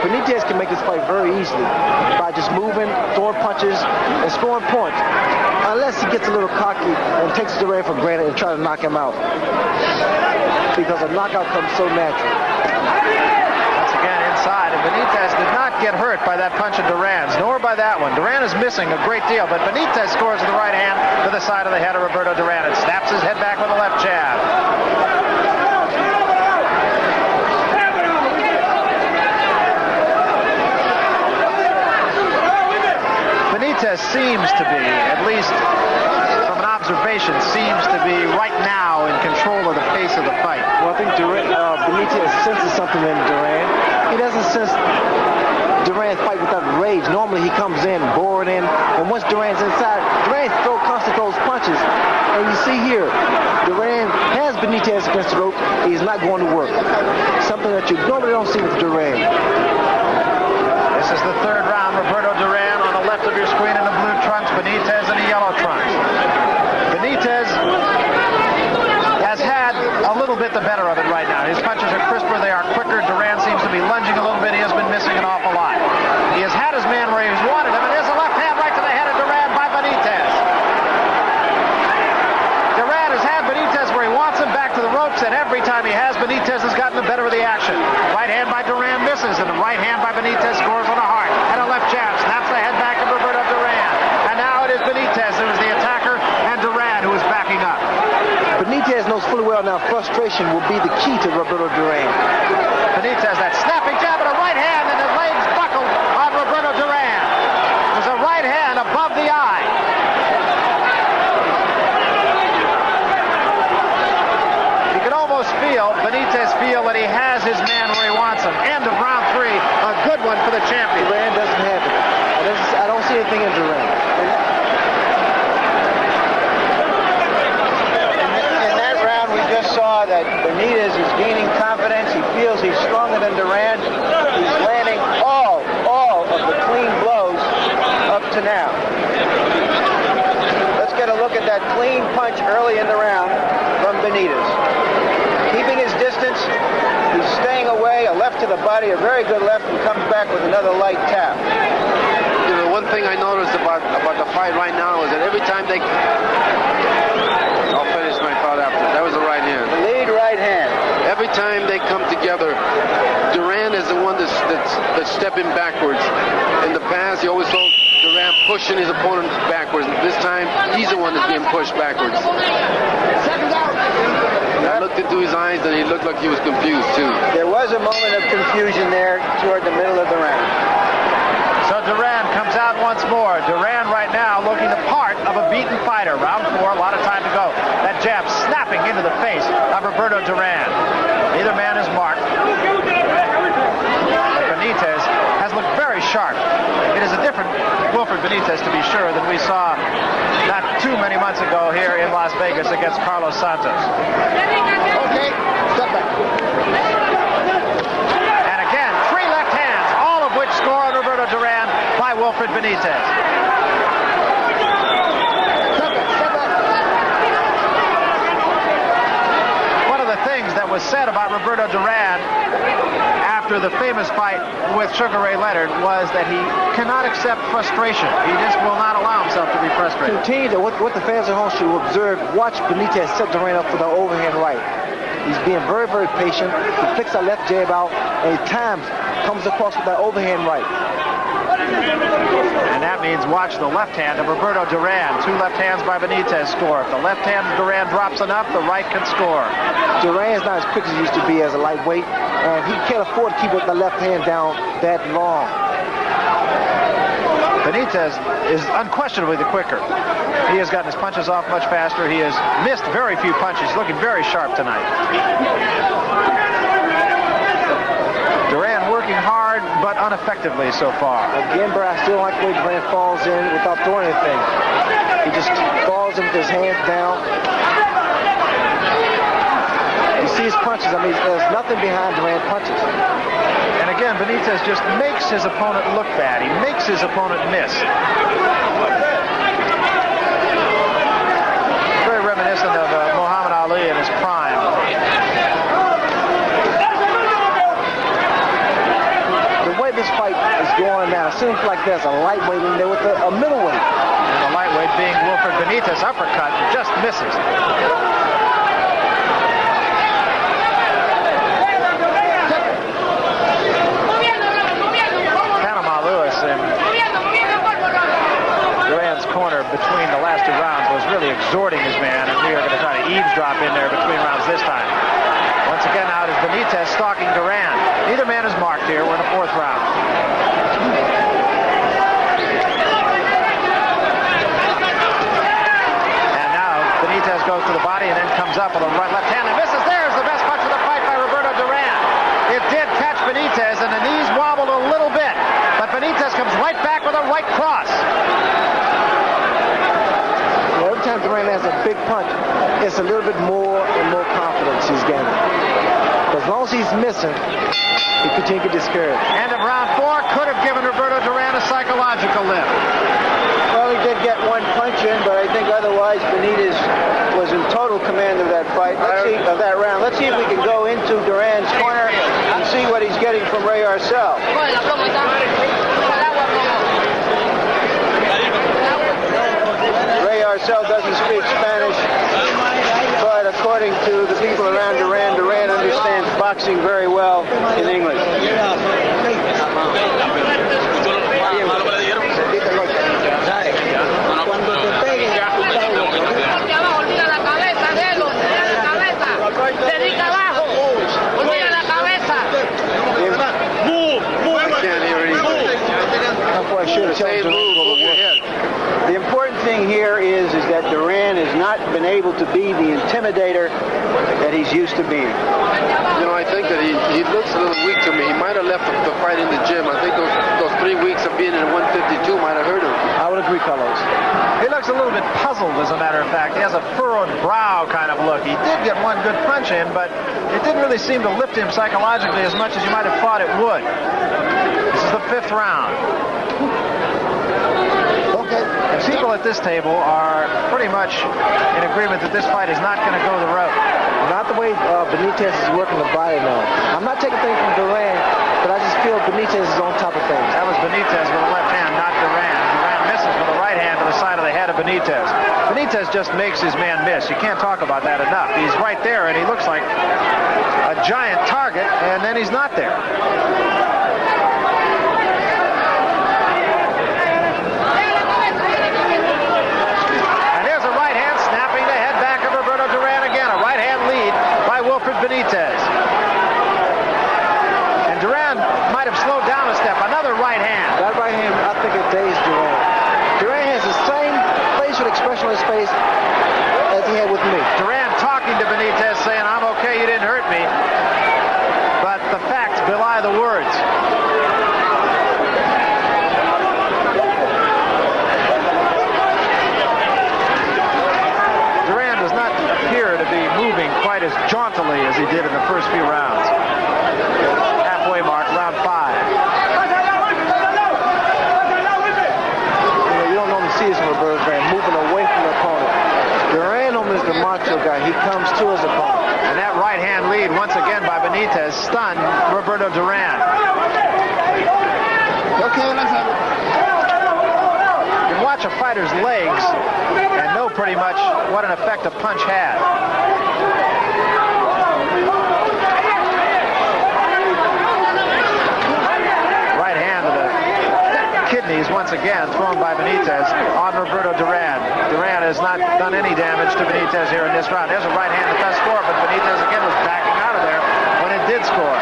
Benitez can make this fight very easily by just moving, throwing punches, and scoring points. Unless he gets a little cocky and takes Duran for granted and try to knock him out. Because a knockout comes so natural. Once again inside, and Benitez did not get hurt by that punch of Duran's, nor by that one. Duran is missing a great deal, but Benitez scores with the right hand to the side of the head of Roberto Duran and snaps his head back with a left jab. Benitez seems to be, at least from an observation, seems to be right now in control of the pace of the fight. Well, I think Benitez senses something in Duran. He doesn't sense Duran fight without rage. Normally he comes in, bored in, and once Duran's inside, Duran constantly throws punches. And you see here, Duran has Benitez against the rope. He's not going to work. Something that you normally don't see with Duran. This is the third round. Roberto Duran on the left of your screen in the blue trunks, Benitez in the yellow trunks. Benitez has had a little bit the better of it right now. His punches are crisper, they are quicker. Duran seems to be lunging a little bit. He has been missing an awful lot. He has had his man where he's wanted him, and there's a left hand right to the head of Duran by Benitez. Duran has had Benitez where he wants him, back to the ropes, and every time he has, Benitez has gotten the better of the action. Right hand by Duran misses, and the right hand by Benitez scores on a heart. And a left jab snaps the head back of Roberto Duran. And now it is Benitez who is the attacker, and Duran who is backing up. Benitez knows fully well now frustration will be the key to Roberto Duran. Benitez, that snapping jab and a right hand, and his legs buckled on Roberto Duran. There's a right hand above the eye. You can almost feel Benitez feel that he has his man where he wants him. End of round 3, a good one for the champion. Duran doesn't have it. I don't see anything in Duran. Just saw that Benitez is gaining confidence. He feels he's stronger than Duran. He's landing all of the clean blows up to now. Let's get a look at that clean punch early in the round from Benitez. Keeping his distance, he's staying away, a left to the body, a very good left, and comes back with another light tap. You know, one thing I noticed about the fight right now is that every time they... I'll finish my thought after. That was the right hand. The lead right hand. Every time they come together, Duran is the one that's stepping backwards. In the past, you always saw Duran pushing his opponent backwards. This time, he's the one that's being pushed backwards. I looked into his eyes, and he looked like he was confused, too. There was a moment of confusion there toward the middle of the round. So Duran comes out once more. Duran right now looking the part of a beaten fighter. Round 4, a lot of time to go. That jab snapping into the face of Roberto Duran. Neither man is marked. But Benitez has looked very sharp. It is a different Wilfred Benitez, to be sure, than we saw not too many months ago here in Las Vegas against Carlos Santos. Okay, step back. And again, 3 left hands, all of which score on Roberto Duran by Wilfred Benitez. One of the things that was said about Roberto Duran after the famous fight with Sugar Ray Leonard was that he cannot accept frustration. He just will not allow himself to be frustrated. Continue to, what the fans at home should observe, watch Benitez set Duran up for the overhand right. He's being very, very patient. He flicks that left jab out, and at times comes across with that overhand right. And that means watch the left hand of Roberto Duran. 2 left hands by Benitez score. If the left hand of Duran drops enough, the right can score. Duran's not as quick as he used to be as a lightweight, and he can't afford to keep the left hand down that long. Benitez is unquestionably the quicker. He has gotten his punches off much faster. He has missed very few punches. Looking very sharp tonight. Duran working hard, but ineffectively so far. Again, but I still like the way Duran falls in without throwing anything. He just falls in with his hands down. You see his punches. I mean, there's nothing behind Duran's punches. And again, Benitez just makes his opponent look bad. He makes his opponent miss. Very reminiscent of Muhammad Ali in his prime. The way this fight is going now, it seems like there's a lightweight in there with a middleweight. And the lightweight being Wilfred Benitez, uppercut just misses. Corner between the last 2 rounds was really exhorting his man, and we are going to try to eavesdrop in there between rounds this time. Once again, out is Benitez stalking Duran. Neither man is marked here. We're in the 4th round. the body and then comes up with a right left hand and misses. There's the best punch of the fight by Roberto Duran. It did catch Benitez, and the knees wobbled a little bit, but Benitez comes right back with a right cross. Every time Duran has a big punch, it's a little bit more and more confidence he's gaining. As long as he's missing, he continues to get discouraged. End of round 4 could have given Roberto Duran a psychological lift. Well, he did get one punch in, but I think otherwise Benitez was in total command of that fight. Of that round. Let's see if we can go into Duran's corner and see what he's getting from Ray Arcel. Ray Arcel doesn't speak Spanish, but according to the people around Duran, Duran understands boxing very well in English. The important thing here is that Duran has not been able to be the intimidator that he's used to being. You know, I think that he looks a little weak to me. He might have left the fight in the gym. I think those 3 weeks of being in 152 might have hurt him. I would agree, Carlos. He looks a little bit puzzled, as a matter of fact. He has a furrowed brow kind of look. He did get one good punch in, but it didn't really seem to lift him psychologically as much as you might have thought it would. This is the 5th round. And people at this table are pretty much in agreement that this fight is not going to go the road. Not the way Benitez is working the body now. I'm not taking things from Duran, but I just feel Benitez is on top of things. That was Benitez with a left hand, not Duran. Duran misses with a right hand to the side of the head of Benitez. Benitez just makes his man miss. You can't talk about that enough. He's right there, and he looks like a giant target, and then he's not there. Wilfred Benitez. And Duran might have slowed down a step. Another right hand. That right hand, I think it dazed Duran. Duran has the same facial expression on his face as he had with me. Duran talking to Benitez saying, I'm okay, you didn't hurt me. But the facts belie the words. Moving quite as jauntily as he did in the first few rounds. Halfway mark, round 5. You don't normally see this from Roberto Duran, moving away from the opponent. Duran is the macho guy. He comes to his opponent. And that right hand lead, once again by Benitez, stunned Roberto Duran. Okay, let's have it. You can watch a fighter's legs and know pretty much what an effect a punch had. Right hand to the kidneys once again thrown by Benitez on Roberto Duran. Duran has not done any damage to Benitez here in this round. There's a right hand that does score, but Benitez again was backing out of there when it did score.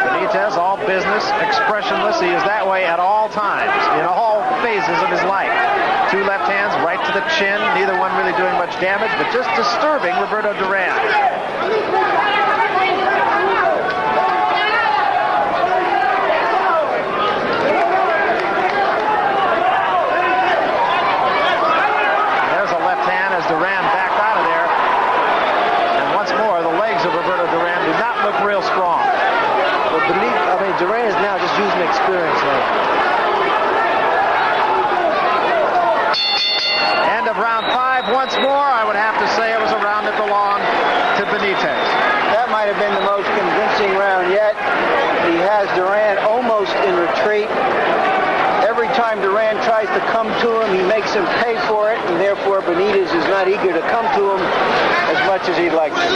Benitez, all business, expressionless. He is that way at all times, in all phases of his life. 2 left hands right to the chin, neither one really doing much damage, but just disturbing Roberto Duran. There's a left hand as Duran backed out of there. And once more, the legs of Roberto Duran do not look real strong. But Duran is now just using experience now. End of round 5 once more. I would have to say it was a round that belonged to Benitez. That might have been the most convincing round yet. He has Duran almost in retreat. Every time Duran tries to come to him, he makes him pay for it, and therefore Benitez is not eager to come to him as much as he'd like to.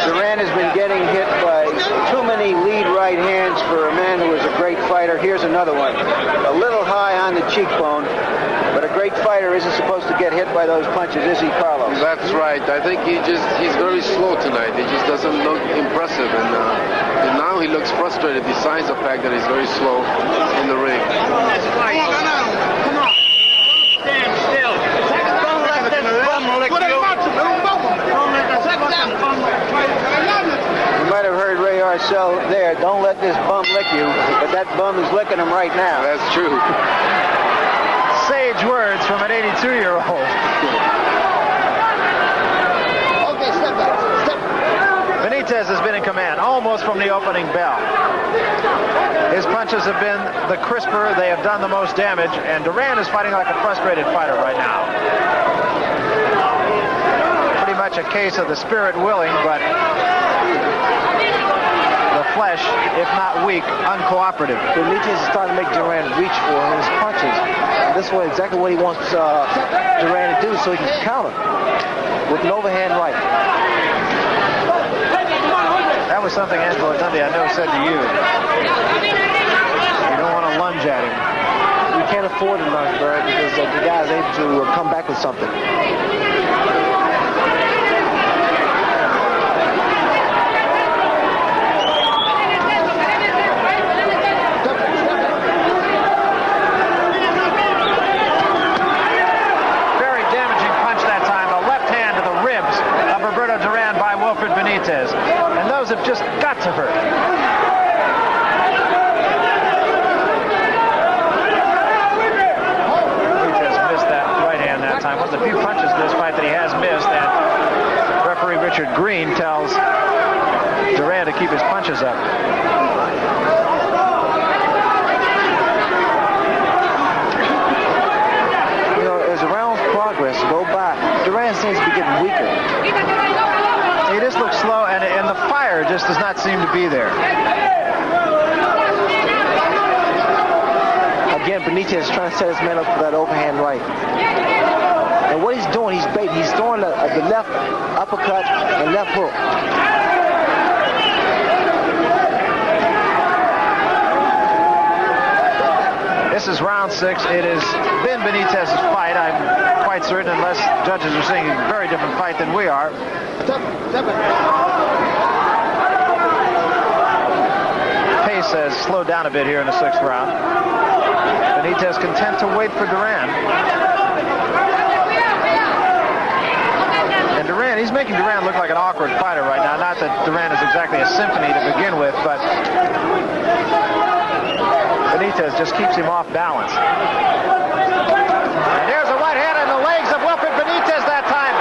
Duran has been getting hit by too many lead right hands for a man who is a great fighter. Here's another one. A little high on the cheekbone, but a great great fighter isn't supposed to get hit by those punches, is he, Carlos? That's right. I think he's very slow tonight. He just doesn't look impressive, and now he looks frustrated besides the fact that he's very slow in the ring. Come on. Stand still. Don't let this bum lick you. Don't let this bum lick you. You might have heard Ray Arcel there. Don't let this bum lick you, but that bum is licking him right now. That's true. Sage words from an 82-year-old. Okay, step back. Step back. Benitez has been in command almost from the opening bell. His punches have been the crisper. They have done the most damage, and Duran is fighting like a frustrated fighter right now. Pretty much a case of the spirit willing, but the flesh, if not weak, uncooperative. Benitez is starting to make Duran reach for his punches. And this is exactly what he wants Duran to do so he can counter with an overhand right. That was something Angelo Dundee, I know, said to you. You don't want to lunge at him. You can't afford to lunge, Bird, because the guy's able to come back with something. Roberto Duran by Wilfred Benitez, and those have just got to hurt. Benitez missed that right hand that time. One of the few punches in this fight that he has missed, and referee Richard Green tells Duran to keep his punches up. You know, as the rounds progress, go by, Duran seems to be getting weaker. He just looks slow, and the fire just does not seem to be there. Again, Benitez is trying to set his man up for that overhand right. And what he's doing, he's baiting. He's throwing the left uppercut and left hook. This is round 6. It has been Benitez's fight. I'm quite certain, unless judges are seeing a very different fight than we are. Pace has slowed down a bit here in the 6th round. Benitez content to wait for Duran. And Duran, he's making Duran look like an awkward fighter right now. Not that Duran is exactly a symphony to begin with, but Benitez just keeps him off balance. And there's a right hand in the legs of Wilfred Benitez that time.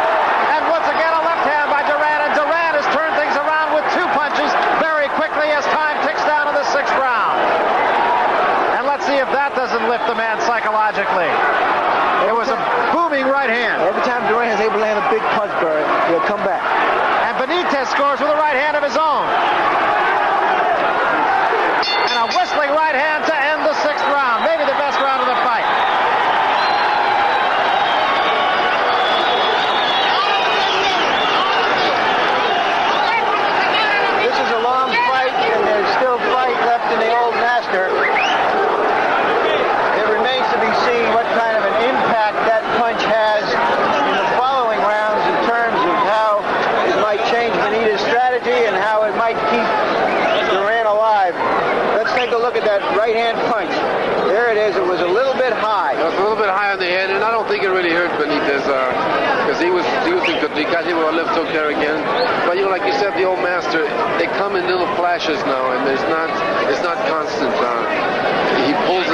And once again, a left hand by Duran. And Duran has turned things around with 2 punches very quickly as time ticks down to the 6th round. And let's see if that doesn't lift the man psychologically. It was a booming right hand. Every time Duran is able to land a big punch, Bird, he'll come back. And Benitez scores with a right hand of his own. And a whistling right hand to end the 6th round. Maybe the best round of the fight. This is a long fight, and there's still fight left in the old master. It remains to be seen what kind of an impact that punch has in the following rounds in terms of how it might change Benitez's strategy and how it might keep Duran alive. Let's take a look at that right hand punch. There it is. It was a little bit high. It was a little bit high on the head, and I don't think it really hurt Benitez because he got hit with a left hook there again. But you know, like you said, the old master, they come in little flashes now, and it's not constant. He pulls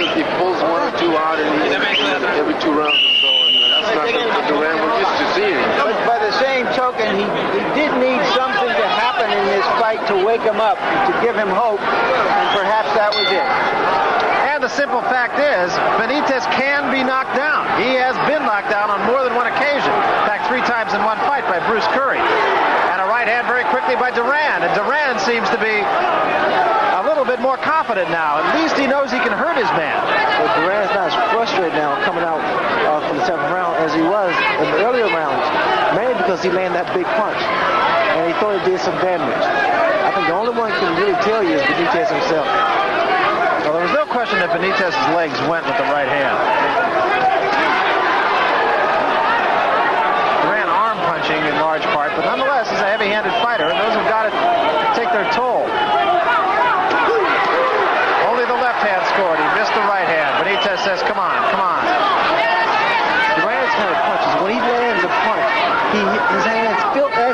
1 or 2 out every 2 rounds or so, and that's not the Duran we're used to seeing. But by the same token, he did need something to happen in this fight to wake him up, to give him hope, and perhaps that was it. And the simple fact is, Benitez can be knocked down. He has been knocked down on more than one occasion. In fact, 3 times in one fight by Bruce Curry. And a right hand very quickly by Duran. And Duran seems to be a little bit more confident now. At least he knows he can hurt his man. But Duran's not as frustrated now coming out from the 7th round as he was in the earlier rounds, mainly because he landed that big punch. And he thought it did some damage. I think the only one who can really tell you is Benitez himself. Well, there was no question that Benitez's legs went with the right hand.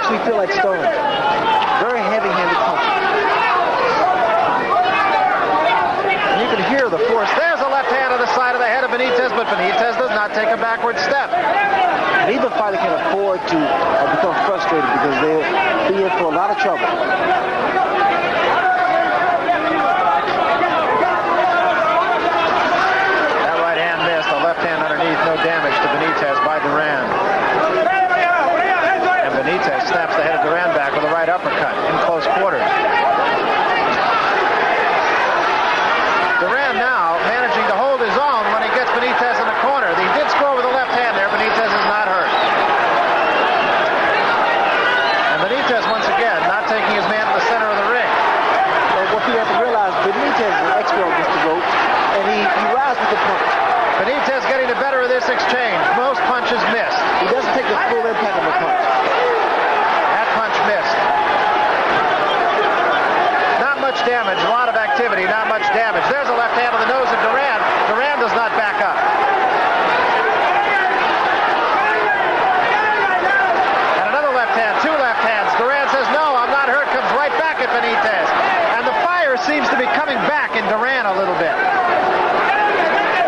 actually feel like stones. Very heavy-handed punch. And you can hear the force. There's a left hand to the side of the head of Benitez, but Benitez does not take a backward step. Neither fighter can afford to become frustrated because they'll be in for a lot of trouble. That right hand missed. The left hand underneath, no damage to Benitez by Duran. And Benitez snaps the head of Duran back with a right uppercut in close quarters. Duran now managing to hold his own when he gets Benitez in the corner. He did score with the left hand there. Benitez is not hurt. And Benitez, once again, not taking his man to the center of the ring. Well, what you have to realize, Benitez is an expert against the ropes, and he rides with the punch. Benitez getting the better of this exchange. Most punches missed. He doesn't take the full impact of the punch. That punch missed. Not much damage, a lot of activity, not much damage. There's a left hand on the nose of Duran. Duran does not back up. And another left hand, two left hands. Duran says, no, I'm not hurt, comes right back at Benitez. And the fire seems to be coming back in Duran a little bit.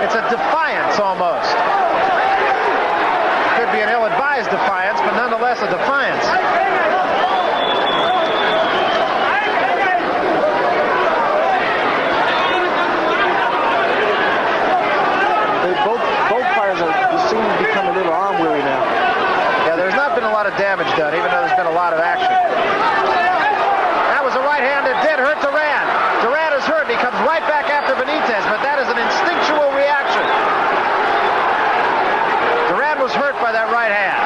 It's a defiance almost. Could be an ill-advised defiance, but nonetheless a defiance. Both fighters seem to become a little arm weary now. Yeah, there's not been a lot of damage done, even though there's been a lot of action. That was a right hand that did hurt Duran. Duran is hurt. He comes right back after Benitez, but that is an instinctual reaction. Duran was hurt by that right hand.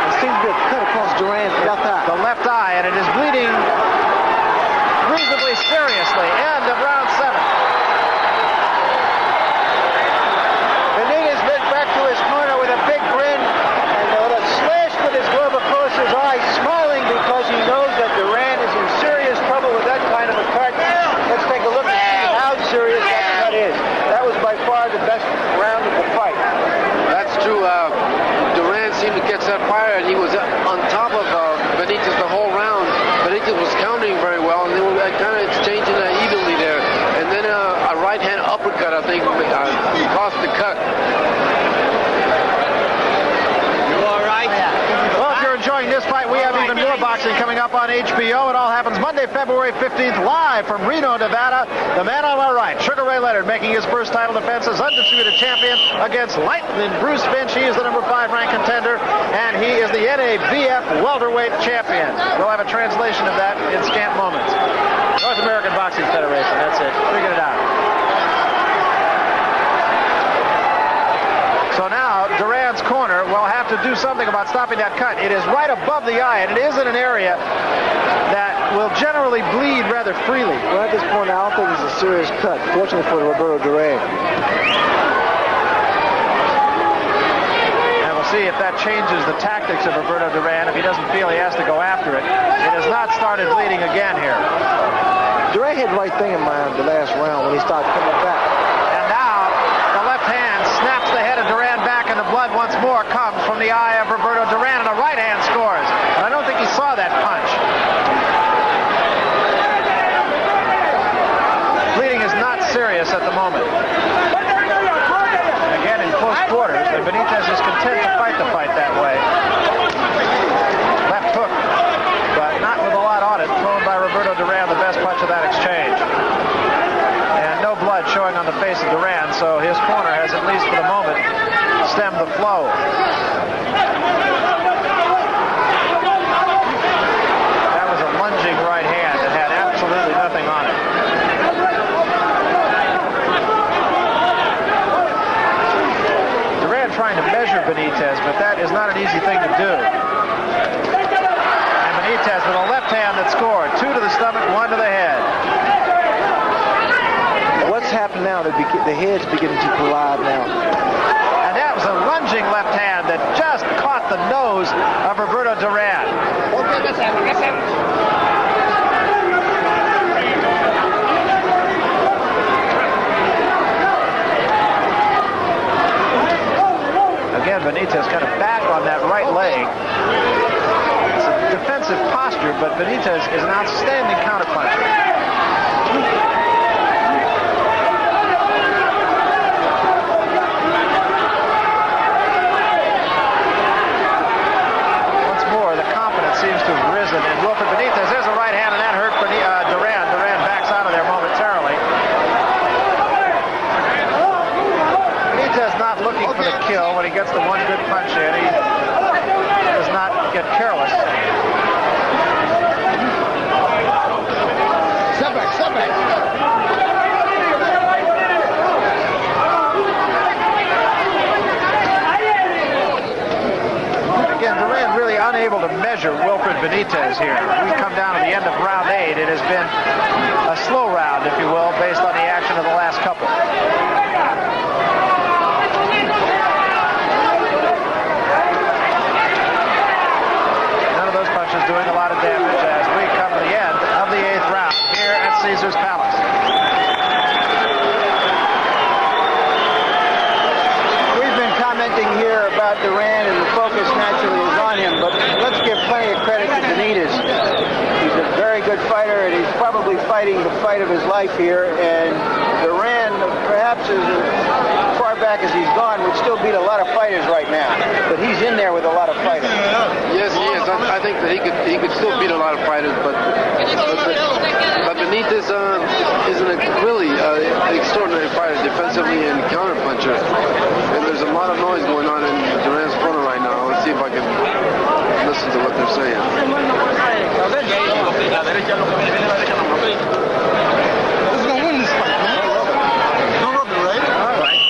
It seems to be a cut across Duran's left eye. The left eye, and it is bleeding reasonably seriously. End of round 7. Benitez went back to his corner with a big grin and with a slash with his glove across his eye, smiling because he knows that Duran is in serious trouble with that kind of a cut. Let's take a look and see how serious that cut is. That was by far the best round of the fight. That's true. Duran seemed to catch that fire, and he was on top of Benitez the whole round. Benitez was countering very well, and they were kind of exchanging evenly there. And then a right-hand uppercut, I think, cost the cut. Well, if you're enjoying this fight, we have even more boxing coming up on HBO. It all happens Monday, February 15th, live from Reno, Nevada. The man on our right, Sugar Ray Leonard, making his first title defense as undisputed champion against Lightweight Bruce Finch. He is the number 5 ranked contender, and he is the NABF welterweight champion. We'll have a translation of that in scant moments. North American Boxing Federation, that's it. Figured it out. So now, Duran's corner will have to do something about stopping that cut. It is right above the eye, and it is in an area that will generally bleed rather freely. Well, at this point, I don't think it's a serious cut, fortunately for Roberto Duran. And we'll see if that changes the tactics of Roberto Duran. If he doesn't feel he has to go after it. It has not started bleeding again here. Duran had the right thing in mind the last round when he started coming back. And now, the left hand snaps the head of Duran back, and the blood once more comes from the eye of Roberto Duran, and a right hand scores. And I don't think he saw that punch. Bleeding is not serious at the moment. Again, in close quarters, and Benitez is content to fight the fight that way. Left hook, but not with a lot on it, thrown by Roberto Duran, the best punch of that exchange. And no blood showing on the face of Duran, so his corner has, at least for the moment, stemmed the flow. That was a lunging right hand that had absolutely nothing on it. Duran trying to measure Benitez, but that is not an easy thing to do. And Benitez with a left hand that scored. 2 to the stomach, 1 to the head. What's happened now? The head's beginning to collide now. And that was a lunging left hand that just caught the nose of Roberto Duran. Again, Benitez kind of back on that right leg. It's a defensive posture, but Benitez is an outstanding counterpuncher. Seems to have risen, and Wilfred Benitez, there's a right hand, and that hurt Duran. Duran backs out of there momentarily. Benitez not looking for the kill when he gets the one good punch in. He does not get careless. Step back, step back. Again, Duran really unable to measure Wilfred Benitez here. We come down to the end of round 8. It has been a slow round, if you will, based on the action of the last couple. None of those punches doing a lot of damage as we come to the end of the 8th round here at Caesars Palace. We've been commenting here about Duran, and the focus naturally is on him, but let's give plenty of credit to Benitez. He's a very good fighter, and he's probably fighting the fight of his life here, and Duran, perhaps as far back as he's gone, would still beat a lot of fighters right now, but he's in there with a lot of fighters. Yes, he is. I think that he could still beat a lot of fighters, but Benitez is a really extraordinary fighter, defensively and counterpuncher, and there's a lot of noise going on in Duran's corner right now. Let's see if I can listen to what they're saying. Who's going to win this fight, man? No rubber, right? All right.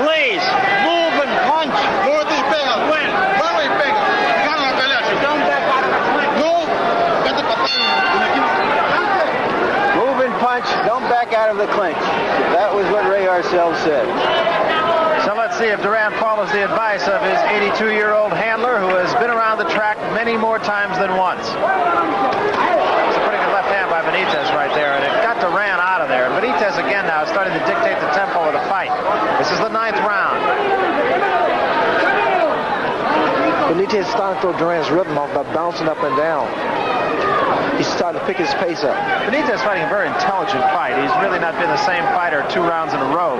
Please, move and punch. Muerde y pega. Muerde y pega. Gana la pelea. No, vete para atrás. Move and punch, don't back out of the clinch. That was what Ray Arcel said. So let's see if Duran follows the advice of his 82-year-old handler, who has been around the track many more times than once. It's a pretty good left hand by Benitez right there, and it got Duran out of there. Benitez again now is starting to dictate the tempo of the fight. This is the 9th round. Benitez starting to throw Duran's rhythm off by bouncing up and down. He's starting to pick his pace up. Benitez fighting a very intelligent fight. He's really not been the same fighter 2 rounds in a row.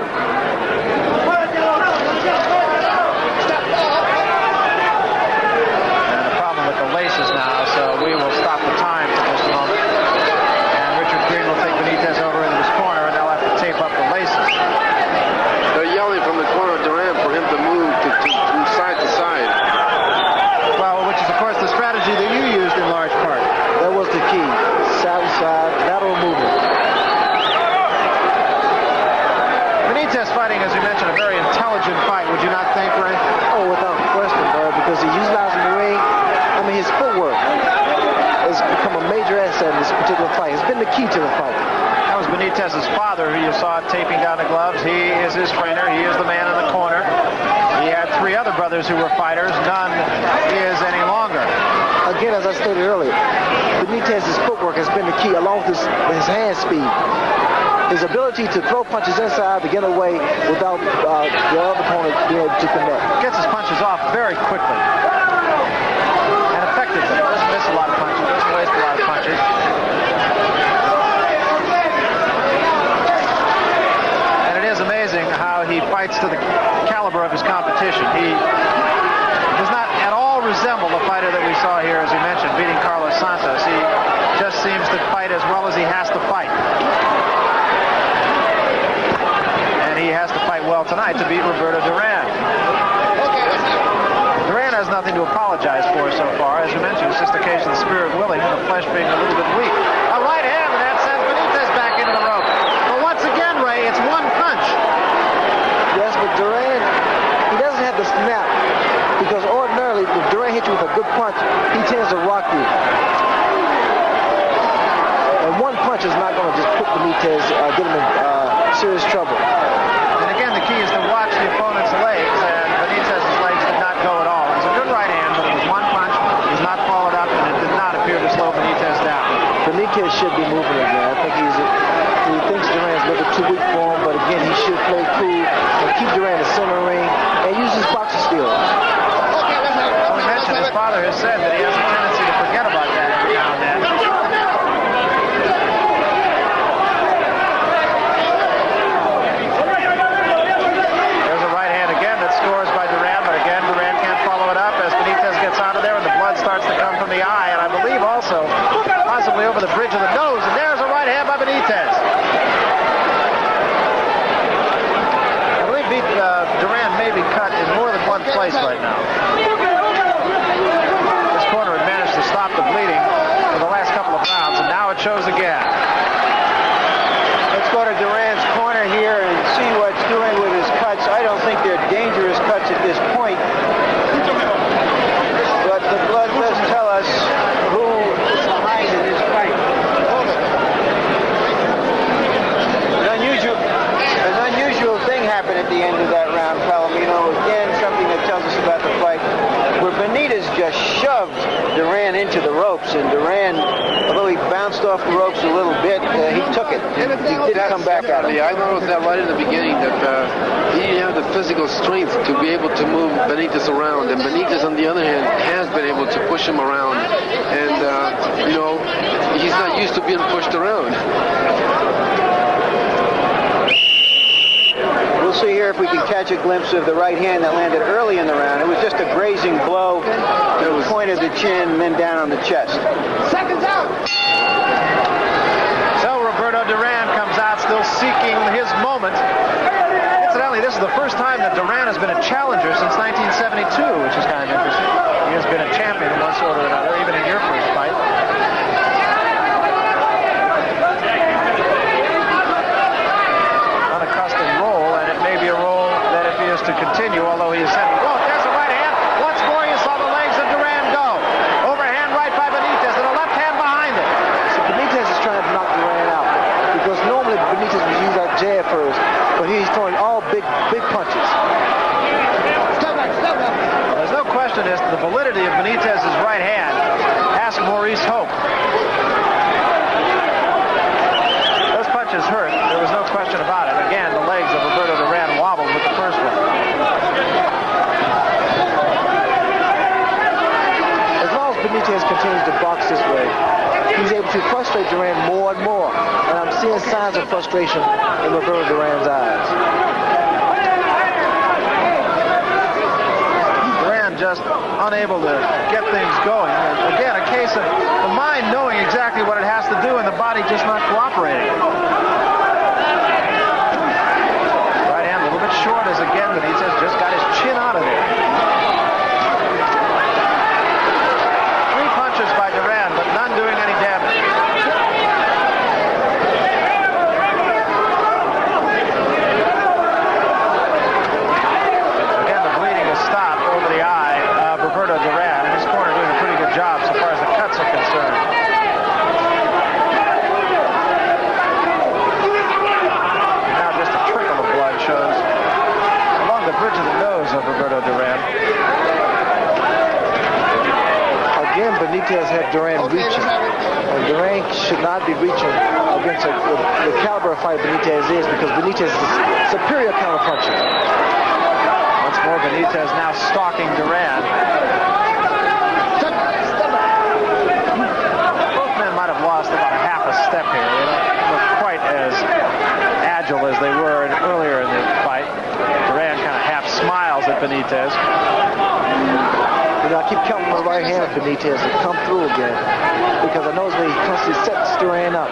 And the problem with the laces now, so we will stop the time for just a moment. And Richard Green will take Benitez over into his corner, and they'll have to tape up the laces. They're yelling from the corner of Duran for him to move from side to side. Well, which is, of course, the strategy that you used in large part. That was the key. Side to side, lateral movement. Benitez fighting, as you mentioned, a very intelligent fight, would you not think, Ray? Oh, without question, bro, because he's utilizing the ring. I mean, his footwork has become a major asset in this particular fight. It's been the key to the fight. That was Benitez's father, who you saw taping down the gloves. He is his trainer. He is the man in the corner. He had 3 other brothers who were fighters. None is any longer. Again, as I stated earlier, Benitez's footwork has been the key, along with his hand speed. His ability to throw punches inside to get away without the other opponent being able to connect. Gets his punches off very quickly and effectively. Doesn't miss a lot of punches. Doesn't waste a lot of punches. And it is amazing how he fights to the caliber of his competition. He does not at all resemble the fighter that we saw here, as you mentioned, beating Carlos Santos. He just seems to fight as well as he has to fight. And he has to fight well tonight to beat Roberto Duran. Duran has nothing to apologize for so far. As you mentioned, it's just a case of the spirit willing and the flesh being a little bit weak. A right hand, and that sends Benitez back into the rope. But once again, Ray, it's one punch. Yes, but Duran, he doesn't have the snap. Because ordinarily, if Duran hits you with a good punch, he tends to rock you. And one punch is not going to just put Benitez, get him in serious trouble. And again, the key is to watch the opponent's legs, and Benitez's legs did not go at all. It was a good right hand, but it was one punch. It was not followed up, and it did not appear to slow Benitez down. Benitez should be moving again. I think he thinks Duran's a little bit too weak for him, but again, he should play cool and keep Duran in the center ring face right now. This corner had managed to stop the bleeding for the last couple of rounds, and now it shows again. Let's go to Duran's corner here and see what's doing with his cuts. I don't think they're dangerous cuts at this point. But the blood does tell us who is behind in this fight. An unusual thing happened at the end of that round, Palomino. Again, something that tells us about the fight, where Benitez just shoved Duran into the ropes, and Duran, although he bounced off the ropes a little bit, he took it. He didn't come back at him. I noticed that right in the beginning, that he didn't have the physical strength to be able to move Benitez around, and Benitez, on the other hand, has been able to push him around, and he's not used to being pushed around. We'll see here if we can catch a glimpse of the right hand that landed early in the round. It was just a grazing blow to the point of the chin and then down on the chest. Seconds out! So Roberto Duran comes out still seeking his moment. Incidentally, this is the first time that Duran has been a challenger since 1972, which is kind of interesting. He has been a champion in one sort or another, even in your first fight. To continue, although he is sending. Oh, there's a right hand. Once more, you saw the legs of Duran go. Overhand right by Benitez, and a left hand behind it. So Benitez is trying to knock Duran out, because normally Benitez would use that jab first, but he's throwing all big punches. There's no question as to the validity of Benitez's right hand. Ask Maurice Hope. Those punches hurt. There was no question about it. Again, the legs of Roberto Duran wobbled with the first one. Benitez continues to box this way, he's able to frustrate Duran more and more. And I'm seeing signs of frustration in Roberto Duran's eyes. Duran just unable to get things going. Again, a case of the mind knowing exactly what it has to do and the body just not cooperating. Right hand a little bit short as again Benitez just got his chin out of there. By Duran, but none doing any damage. Again, the bleeding has stopped over the eye of Roberto Duran, and his corner doing a pretty good job so far as the cuts are concerned. Now just a trickle of blood shows along the bridge of the nose of Roberto Duran. Again, Benitez had Duran reaching. And Duran should not be reaching against the caliber of fight Benitez is, because Benitez is a superior counterpuncher. Once more, Benitez now stalking Duran. Both men might have lost about a half a step here. They don't look quite as agile as they were earlier in the fight. Duran kind of half smiles at Benitez. I keep counting my right hand of Benitez to come through again, because I know when he constantly sets Duran up.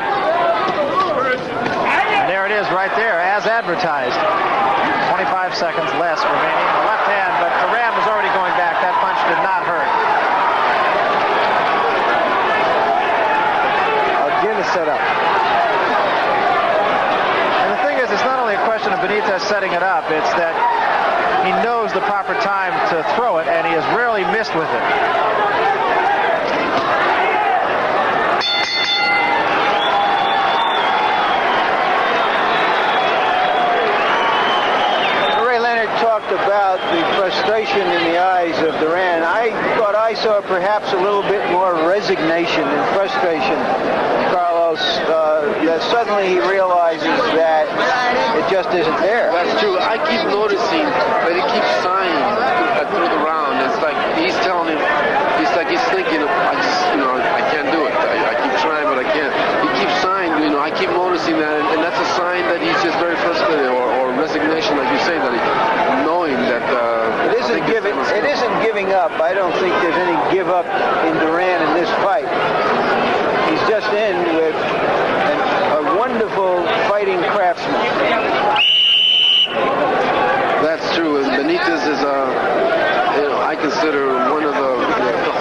And there it is right there, as advertised. 25 seconds less remaining. The left hand, but Duran was already going back. That punch did not hurt. Again, the setup. And the thing is, it's not only a question of Benitez setting it up, it's that he knows the proper time to throw it, and he has rarely missed with it. Ray Leonard talked about the frustration in the eyes of Duran. I thought I saw perhaps a little bit more resignation and frustration, Carlos, that suddenly he realizes that it just isn't there. That's true. I keep noticing that he keeps sighing through the round. It's like he's telling him, he's thinking, I can't do it. I keep trying, but I can't. He keeps sighing, I keep noticing that, and that's a sign that he's just very frustrated, or resignation, like you say, that he, knowing that it isn't giving up. I don't think there's any give up in Duran in this fight. He's just in with a wonderful fighting craftsman. That's true. And Benitez I consider one of the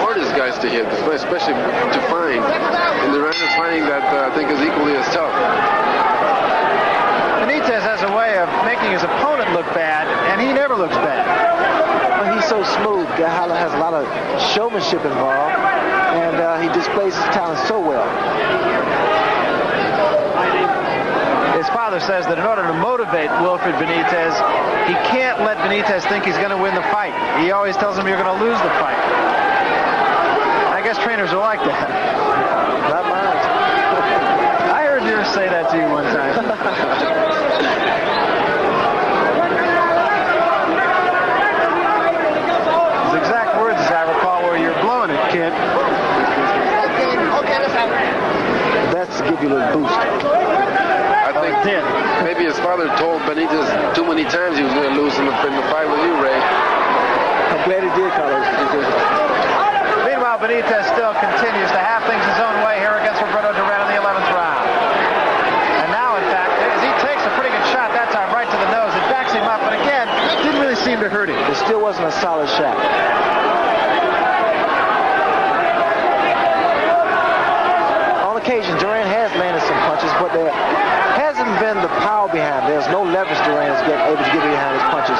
hardest guys to hit, especially to find. And Duran is finding that I think is equally as tough. Benitez has a way of making his opponent look bad, and he never looks bad. Well, he's so smooth. Hala has a lot of showmanship involved, and he displays his talent so well. His father says that in order to motivate Wilfred Benitez, he can't let Benitez think he's going to win the fight. He always tells him you're going to lose the fight. I guess trainers are like that. Not mine. I heard yours say that to you one time. His exact words, as I recall, were, "You're blowing it, kid." Okay, let's have it. That's to give you a little boost. I think maybe his father told Benitez too many times he was going to lose in the fight with you, Ray. I'm glad he did, Carlos. Meanwhile, Benitez still continues to have things his own way here against Roberto Duran in the 11th round. And now, in fact, as he takes a pretty good shot that time right to the nose, it backs him up, but again, didn't really seem to hurt him. It still wasn't a solid shot. On occasion, Duran has landed some punches, but there hasn't been the power behind. There's no leverage Duran's able to get behind his punches.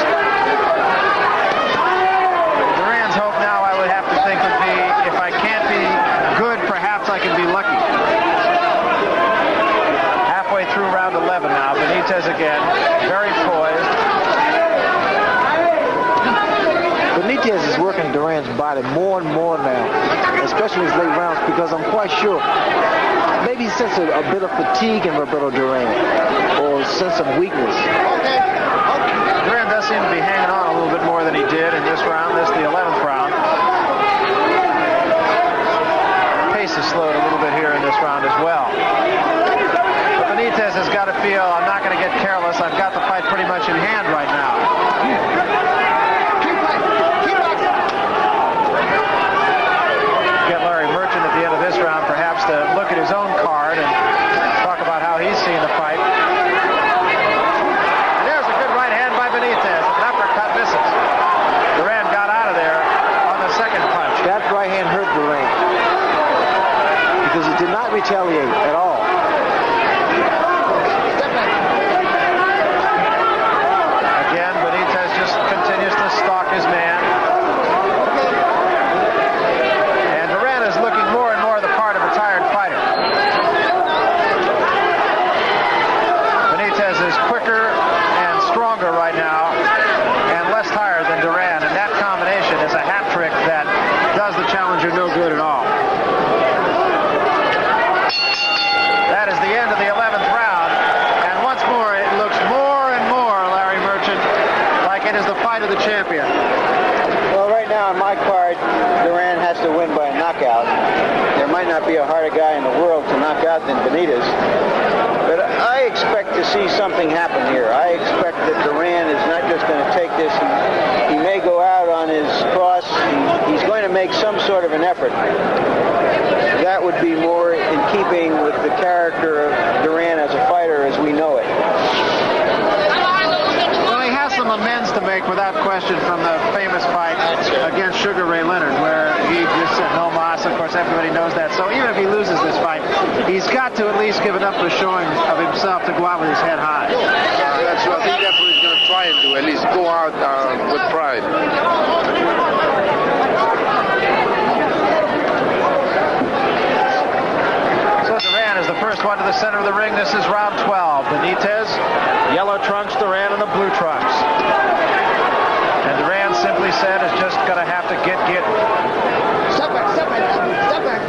Duran's hope now, I would have to think, would be, if I can't be good, perhaps I can be lucky. Halfway through round 11 now. Benitez again, very poised. Benitez is working Duran's body more and more now, especially in his late rounds, because I'm quite sure maybe he senses a bit of fatigue in Roberto Duran, or a sense of weakness. Duran does seem to be hanging on a little bit more than he did in this round. This is the 11th round. Pace is slowed a little bit here in this round as well. But Benitez has got to feel, I'm not going to get careless. I've got the fight pretty much in hand right now. Get Larry Merchant at the end of this round perhaps to look at his own card and talk about how he's seeing the fight. And there's a good right hand by Benitez. An uppercut misses. Duran got out of there on the second punch. That right hand hurt Duran because he did not retaliate at all. Again, Benitez just continues to stalk his man. Looking more and more the part of a tired fighter. Benitez is quicker and stronger right now and less tired than Duran, and that combination is a hat trick that does the challenger no good at all. That is the end of the 11th round, and once more it looks more and more, Larry Merchant, like it is the fight of the champion. Well, right now on my card, Duran has to win by a knockout. There might not be a harder guy in the world to knock out than Benitez, but I expect to see something happen here. I expect that Duran is not just going to take this. He may go out on his cross. He's going to make some sort of an effort. That would be more in keeping with the character of Duran as a fighter as we know it. Some amends to make without question from the famous fight against Sugar Ray Leonard, where he just said no mas. Of course, everybody knows that. So even if he loses this fight, he's got to at least give enough of a showing of himself to go out with his head high. That's what I think that's what he's going to try and do. At least go out with pride. So Duran is the first one to the center of the ring. This is round 12. Benitez, yellow trunks, Duran in the blue trunks. And Duran simply said is just going to have to get. Step back, step back, step back.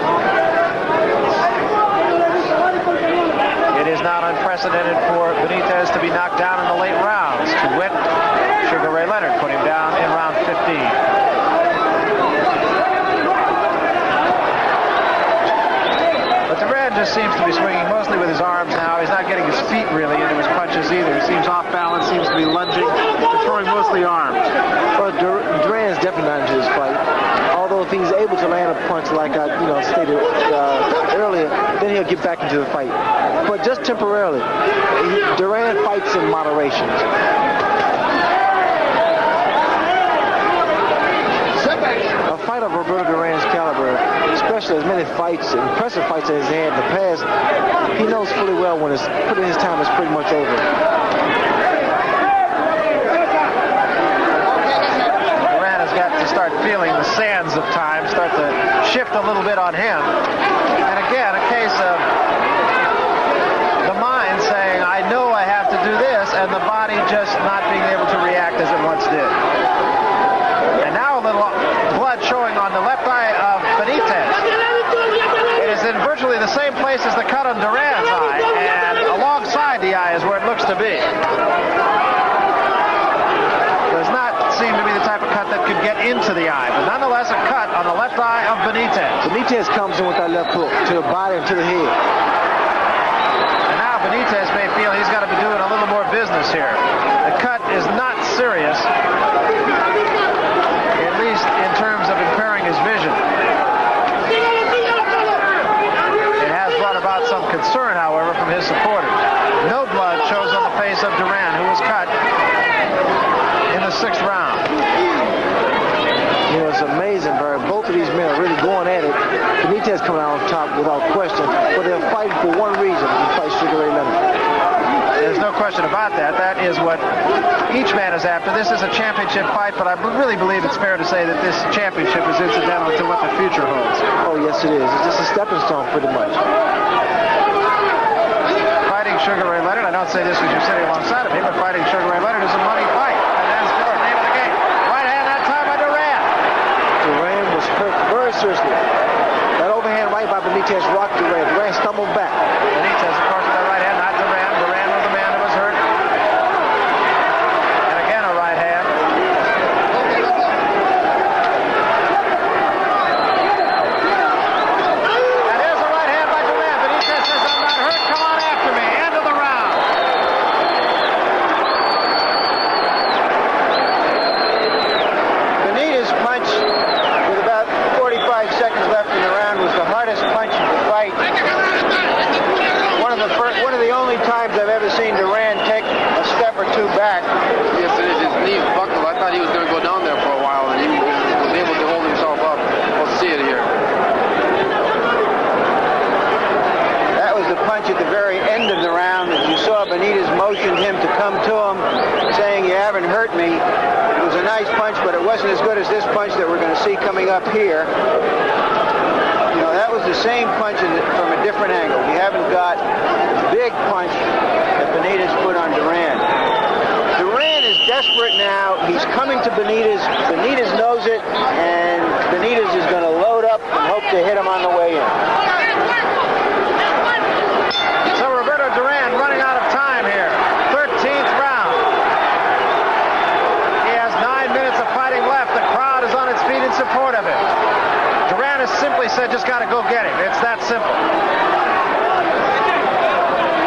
It is not unprecedented for Benitez to be knocked down in the late rounds. To wit, Sugar Ray Leonard put him down in round 15. But Duran just seems to be swinging mostly with his arms now. He's not getting his feet really into his punches either. He seems off balance, seems to be lunging, but throwing mostly arms. Well, Duran is definitely not into this fight. Although if he's able to land a punch like I stated earlier, then he'll get back into the fight. But just temporarily. Duran fights in moderation. Step fighter of Roberto Duran's caliber, especially as many fights, impressive fights that he's had in the past, he knows fully well when his time is pretty much over. Duran has got to start feeling the sands of time, start to shift a little bit on him. And again, a case of the mind saying, I know I have to do this, and the body just not being able to react as it once did. And now a little blood showing on the left eye of Benitez. It is in virtually the same place as the cut on Duran's eye, and alongside the eye is where it looks to be. Does not seem to be the type of cut that could get into the eye, but nonetheless a cut on the left eye of Benitez. Benitez comes in with that left hook to the body and to the head. And now Benitez may feel he's got to be doing a little more business here. The cut is not serious, at least in terms of impairing his vision. It has brought about some concern, however, from his supporters. No blood shows on the face of Duran, who was cut in the 6th round. You know, it's amazing, Barry. Both of these men are really going at it. Benitez coming out on top without question, but they're fighting for one reason, to fight Sugar Ray Leonard. There's no question about that. That is what each man is after. This is a championship fight, but I really believe it's fair to say that this championship is incidental to what the future holds. Oh, yes, it is. It's just a stepping stone, pretty much. Fighting Sugar Ray Leonard, I don't say this because you're sitting alongside of me, but fighting Sugar Ray Leonard is a money fight. And that's the name of the game. Right hand that time by Duran. Duran was hurt very seriously. That overhand right by Benitez rocked Duran. Duran stumbled back. Benitez, of course, with that right hand, not Duran. Duran was the man who was hurt. And again, a right hand. And here's a right hand by Duran. Benitez says, I'm not hurt. Come on after me. End of the round. Benitez punch with about 45 seconds left in the round was the hardest punch in the fight. One of the only times I've ever seen Duran take a step or two back. Yes, it is. His knee buckled. I thought he was going to go down there for a while, and he was able to hold himself up. We'll see it here. That was the punch at the very end of the round. As you saw, Benitez motioned him to come to him, saying, you haven't hurt me. It was a nice punch, but it wasn't as good as this punch that we're going to see coming up here. You know, that was the same punch from a different angle. We haven't got the big punch that Benitez put on Duran. Duran is desperate now. He's coming to Benitez. Benitez knows it, and Benitez is going to load up and hope to hit him on the way in. So Roberto Duran running out of time here. 13th round. He has 9 minutes of fighting left. The crowd is on its feet in support of him. Duran has simply said, just got to go get him. It's that simple.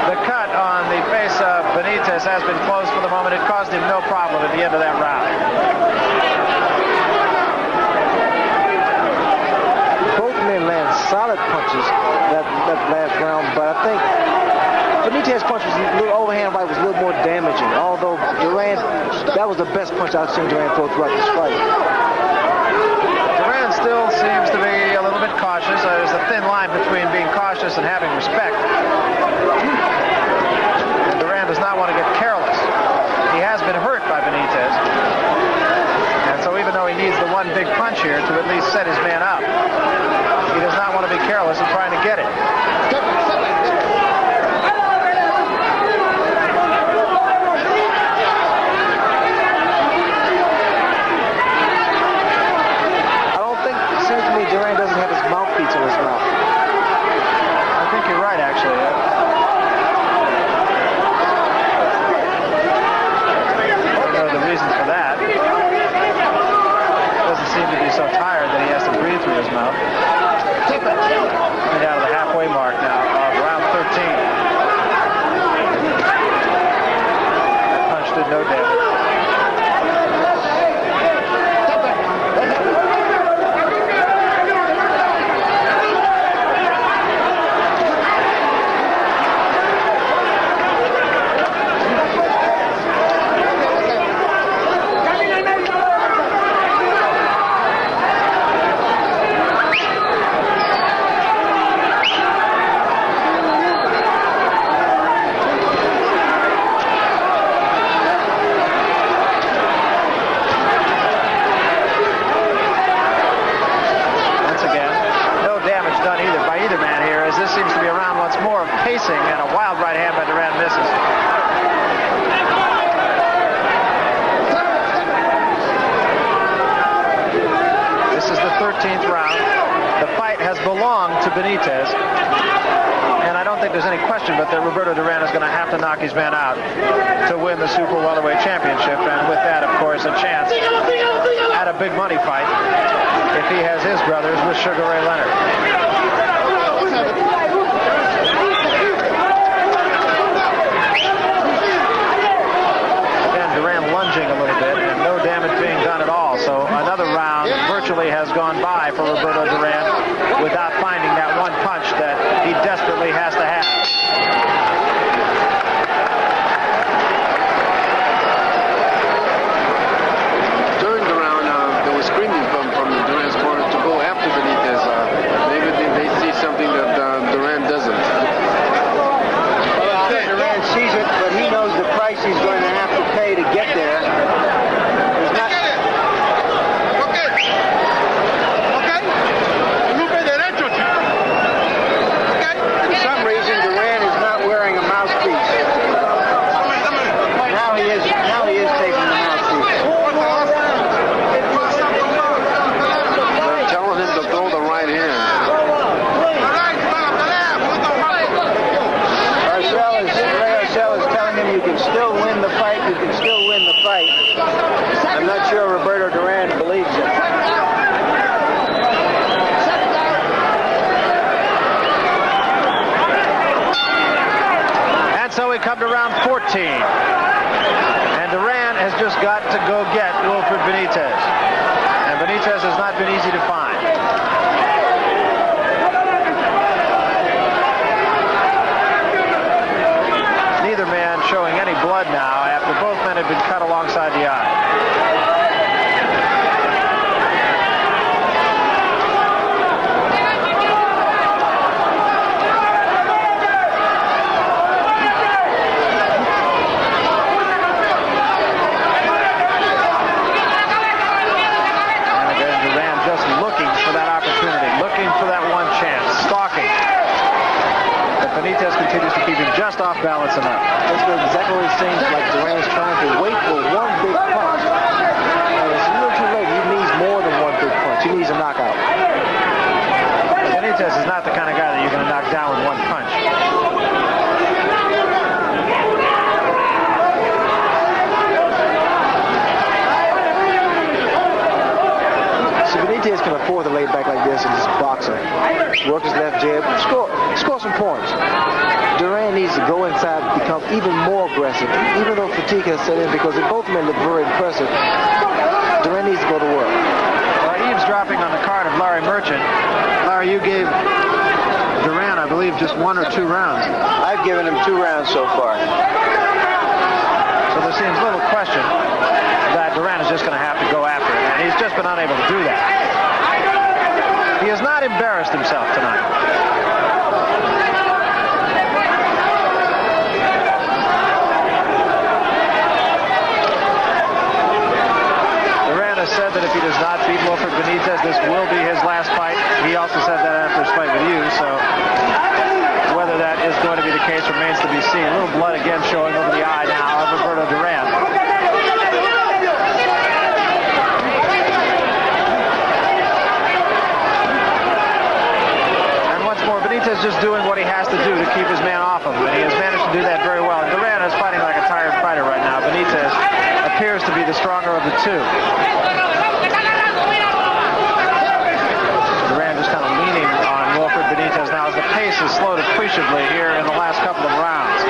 The cut on the face of Benitez has been closed for the moment. It caused him no problem at the end of that round. Both men land solid punches that last round, but I think Benitez's punch was a little overhand right was a little more damaging. Although Duran, that was the best punch I've seen Duran throw throughout this fight. Duran still seems to be a little bit cautious. There's a thin line between being cautious and having respect. And Duran does not want to get careless. He has been hurt by Benitez. And so even though he needs the one big punch here to at least set his man up, he does not want to be careless in trying to get it. Duran doesn't have his mouthpiece in his mouth. I think you're right, actually. I don't know the reason for that. Doesn't seem to be so tired that he has to breathe through his mouth. Coming down to the halfway mark now of round 13. That punch did no damage. Benitez. And I don't think there's any question but that Roberto Duran is going to have to knock his man out to win the Super Welterweight Championship. And with that, of course, a chance at a big money fight if he has his brothers with Sugar Ray Leonard. Again, Duran lunging a little bit and no damage being done at all. So another round virtually has gone by for Roberto Duran without finding that one punch that he desperately has to have. During the round, there was screaming from Duran's corner to go after Benitez. Maybe they see something that Duran doesn't. Well, Duran sees it, but he knows the price he's going to have to pay to get there. He's not... For some reason, Duran is not wearing a mouthpiece. Now he is taking the mouthpiece. They're telling him to throw the right hand. Arcel is telling him you can still win the fight, you can still win the fight. I'm not sure Roberto Duran believes it. So we come to round 14. And Duran has just got to go get Wilfred Benitez. And Benitez has not been easy to find. Neither man showing any blood now after both men had been cut alongside the eye. Benitez continues to keep him just off balance enough. That's exactly what it seems like. Duran's trying to wait for one big punch. And it's a little too late. He needs more than one big punch. He needs a knockout. Benitez is not the kind of guy that you're going to knock down with one punch. So Benitez can afford to lay back like this in his boxing. Work his left jab, score some points. Duran needs to go inside, become even more aggressive, even though fatigue has set in because they both men look very impressive. Duran needs to go to work. Eavesdropping on the card of Larry Merchant. Larry, you gave Duran, I believe, just 1 or 2 rounds. I've given him 2 rounds so far. So there seems little question that Duran is just going to have to go after it, and he's just been unable to do that. He has not embarrassed himself tonight. Duran has said that if he does not beat Wilfred Benitez, this will be his last fight. He also said that after his fight with you, so whether that is going to be the case remains to be seen. A little blood again showing over the eye now of Roberto Duran. Benitez just doing what he has to do to keep his man off of him, and he has managed to do that very well. And Duran is fighting like a tired fighter right now. Benitez appears to be the stronger of the two. Duran just kind of leaning on Wilfred Benitez now as the pace is slowed appreciably here in the last couple of rounds.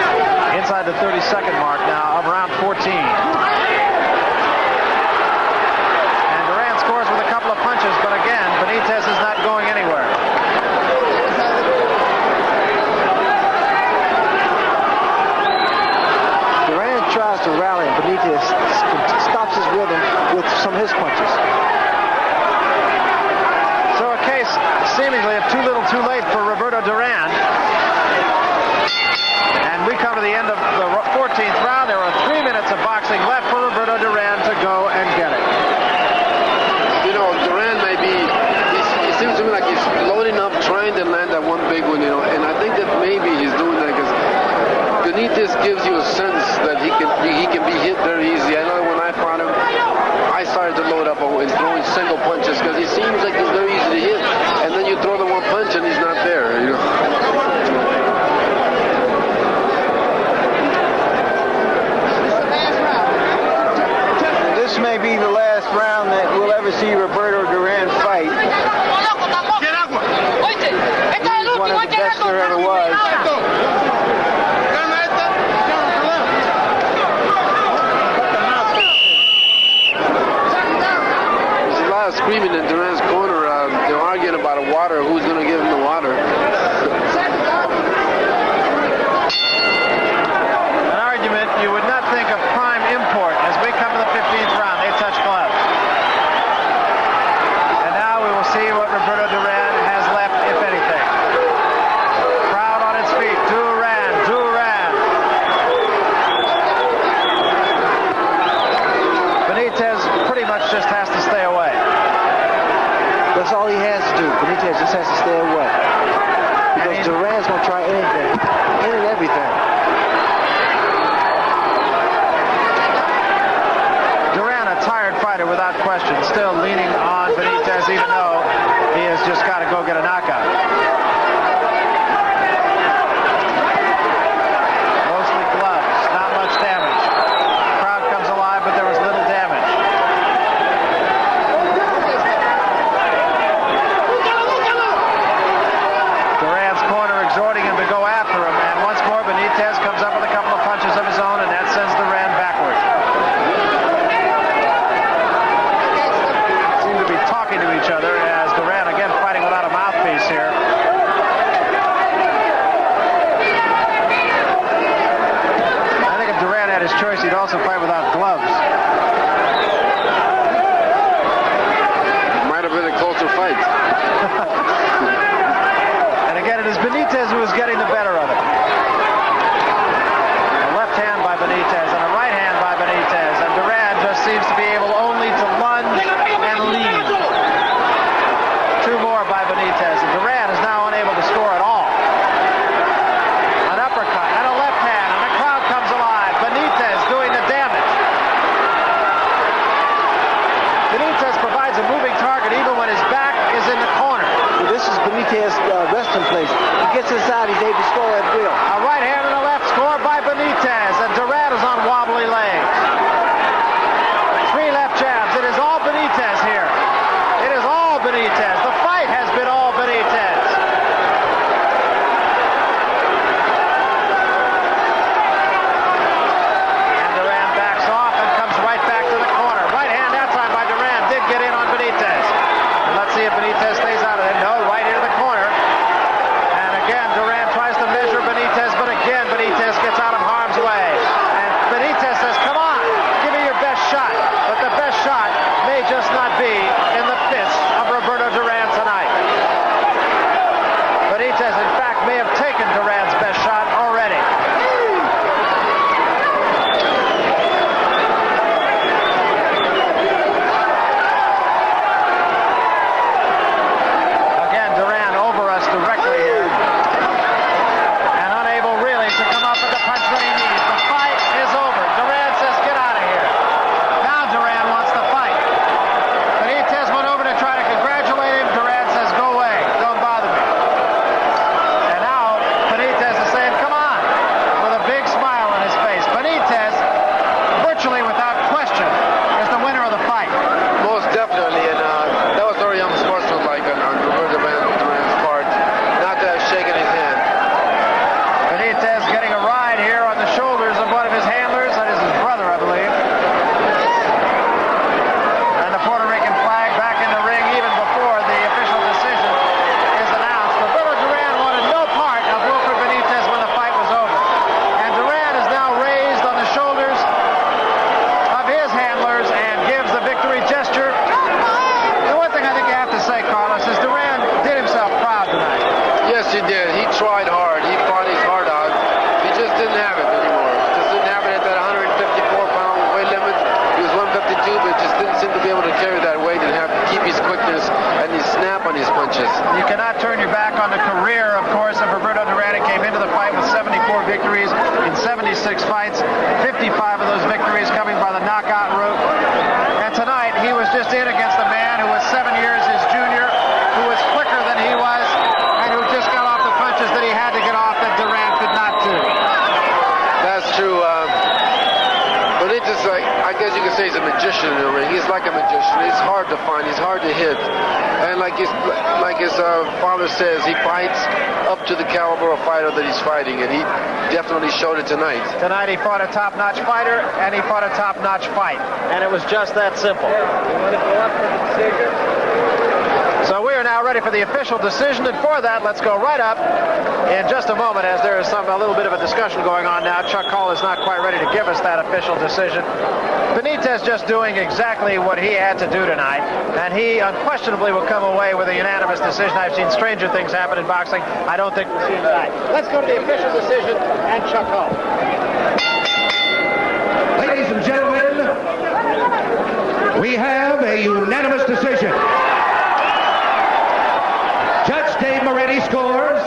Inside the 30-second mark now of round 14. And Duran scores with a couple of punches, but again, Benitez is not going anywhere. Tries to rally, and Benitez stops his rhythm with some of his punches. So a case seemingly of too little too late for Roberto Duran. And we come to the end of the 14th round. There are 3 minutes of boxing left for Roberto Duran to go and get it. You know, Duran may be, it seems to me like he's loading up, trying to land that one big one, and I think that maybe he's doing that because Benitez gives you a sense that he can be hit very easy. I know when I fought him, I started to load up and throwing single punches because he seems like he's very easy to hit. And then you throw the one punch and he's not there. may be the last round that we'll ever see Roberto Duran fight. He's one of the best there ever was. There's a lot of screaming in Duran's corner. They're arguing about a water. Who's going to give him the water? An argument you would not think of prime import as we come to the 15th round. They touch gloves. And now we will see what Roberto Duran has left, if anything. Crowd on its feet. Duran. Benitez pretty much just has to stay away. That's all he has to do. Benitez just has to stay away. Because Duran's going to try anything. Any and everything. Duran, a tired fighter without question, still leaning on Benitez, even though he has just got to go get a knockout. Mostly gloves, not much damage. Crowd comes alive, but there was little damage. Duran's corner exhorting him to go after him, and once more Benitez comes up with a couple of punches of his own, and that sends Duran backward. Seem to be talking to each other as Duran again fighting without a mouthpiece here. I think if Duran had his choice, he'd also fight without gloves. Might have been a closer fight. And again, it is Benitez who is getting the better of it. A left hand by Benitez and a right hand by Benitez, and Duran just seems to be able only to lunge and lead. Two more by Benitez, and Duran is now unable to score at all. An uppercut and a left hand, and the crowd comes alive. Benitez doing the damage. Benitez provides a moving target even when his back is in the corner. Well, this is Benitez's resting place. He gets inside, he's able to score at will. A right hand and a left score by Benitez, and Duran is on wobbly legs. Three left jabs. It is all Benitez here. It is all Benitez. The fight has been all Benitez. And Duran backs off and comes right back to the corner. Right hand that time by Duran did get in on Benitez. And let's see if Benitez stays out of it. No, right into the corner. And again, Duran tries to measure Benitez, but again, Benitez gets out of harm's way. And Benitez says, come on, give me your best shot. But the best shot may just not be in the fists of Roberto Duran tonight. Benitez, in fact, may have taken Duran's best shot already. Again, Duran over us directly here. And unable really to come up with the punch that he needs. The fight is over. Duran says, get out of here. Now Duran wants to fight. Benitez went over to try to congratulate him. Duran says, go away. Don't bother me. And now Benitez is saying, come on, with a big smile on his face. Benitez, virtually without question, is the winner of the fight. Most definitely, and that was very unsportsmanlike on Roberto Duran's part, not to have shaken his hand. Benitez getting a ride here on the shoulders of one of his handlers. That is his brother, I believe. And the Puerto Rican flag back in the ring even before the official decision is announced. Roberto Duran wanted no part of Wilfred Benitez when the fight was over. And Duran is now raised on the shoulders of his handlers and gives the victory gesture. The one thing I think you have to say, Carlos, is Duran did himself proud tonight. Yes, he did. He tried hard. He fought his heart out. He just didn't have it anymore. Just didn't have it at that 154-pound weight limit. He was 152, but just didn't seem to be able to carry that weight and keep his quickness and his snap on his punches. You cannot turn your back on the career, of course, of Roberto Duran. He came into the fight with 74 victories in 76 fights, 55 of those victories coming by the knockout route. And tonight, he was just in against a man who was 7 years his junior, who was quicker than he was, and who just got off the punches that he had to get off that Duran could not do. That's true. Benitez, I guess you could say he's a magician in the ring. He's like a magician. He's hard to find. He's hard to hit. And like his father says, he fights up to the caliber of fighter that he's fighting, and he definitely showed it tonight. Tonight he fought a top-notch fighter, and he fought a top-notch fight. And it was just that simple. So we are now ready for the official decision, and for that, let's go right up in just a moment, as there is a little bit of a discussion going on now. Chuck Hull is not quite ready to give us that official decision. Benitez just doing exactly what he had to do tonight, and he unquestionably will come away with a unanimous decision. I've seen stranger things happen in boxing. I don't think we'll see it tonight. Let's go to the official decision and Chuck Hull. Ladies and gentlemen, we have a unanimous decision. Judge Dave Moretti scores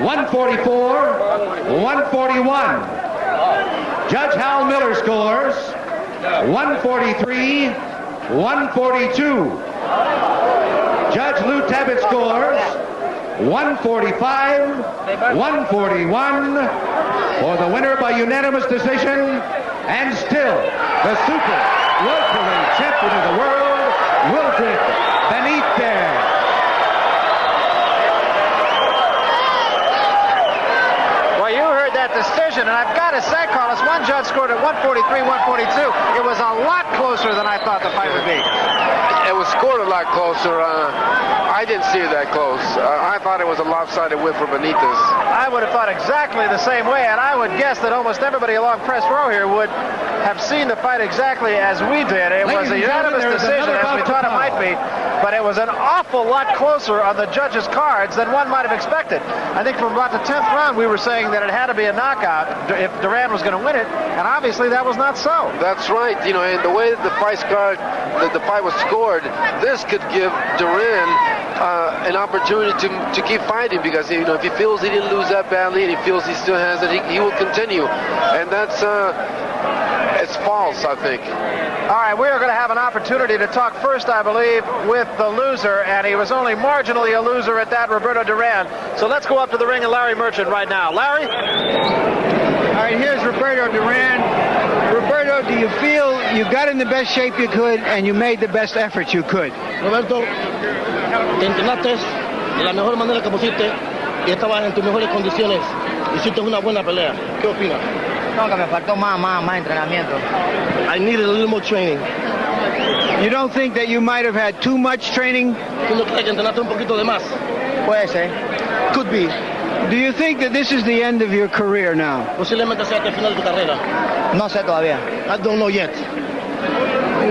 144-141. Judge Hal Miller scores 143-142. Judge Lou Tabbitt scores 145-141 for the winner by unanimous decision, and still the super welterweight champion of the world, Wilfred Benitez. Decision, and I've got to say, Carlos, one judge scored at 143-142. It was a lot closer than I thought the fight would be. It was scored a lot closer. I didn't see it that close. I thought it was a lopsided win for Benitez. I would have thought exactly the same way, and I would guess that almost everybody along press row here would have seen the fight exactly as we did. It was a unanimous decision, as we thought it might be, but it was an awful lot closer on the judges' cards than one might have expected. I think from about the 10th round, we were saying that it had to be a knockout if Duran was going to win it, and obviously that was not so. That's right. You know, and the way that the fight was scored, this could give Duran an opportunity to keep fighting, because if he feels he didn't lose that badly and he feels he still has it, he will continue. And that's it's false, I think. All right, we are going to have an opportunity to talk first, I believe, with the loser, and he was only marginally a loser at that, Roberto Duran. So let's go up to the ring and Larry Merchant right now. Larry? All right, here's Roberto Duran. Roberto, do you feel you got in the best shape you could and you made the best effort you could? Roberto, te entrenaste de la mejor manera que pusiste y estabas en tus mejores condiciones. Hiciste una buena pelea. ¿Qué opinas? No, que me faltó más entrenamiento. I needed a little more training. You don't think that you might have had too much training? ¿Tú no crees que entrenaste un poquito de más? Puede ser. Could be. Do you think that this is the end of your career now? Posiblemente sea el final de tu carrera. No sé todavía. I don't know yet.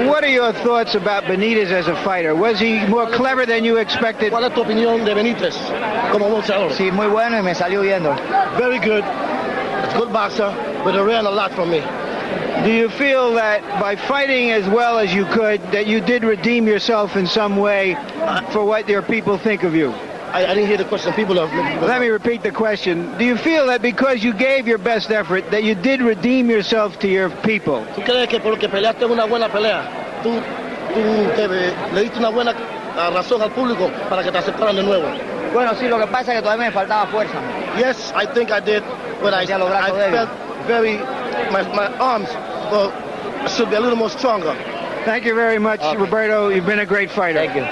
What are your thoughts about Benitez as a fighter? Was he more clever than you expected? ¿Cuál es tu opinión de Benitez como boxeador? Sí, muy bueno y me salió viendo. Very good. It's a good boxer, but he ran a lot from me. Do you feel that by fighting as well as you could, that you did redeem yourself in some way for what your people think of you? I didn't hear the question. Let me repeat the question. Do you feel that because you gave your best effort, that you did redeem yourself to your people? ¿Tú crees que porque peleaste una buena pelea, tú le diste una buena razón al público para que te aceptaran de nuevo? Bueno, sí, lo que pasa es que todavía me faltaba fuerza. Yes, I think I did, but I felt very, my arms should be a little more stronger. Thank you very much, Roberto. You've been a great fighter. Thank you.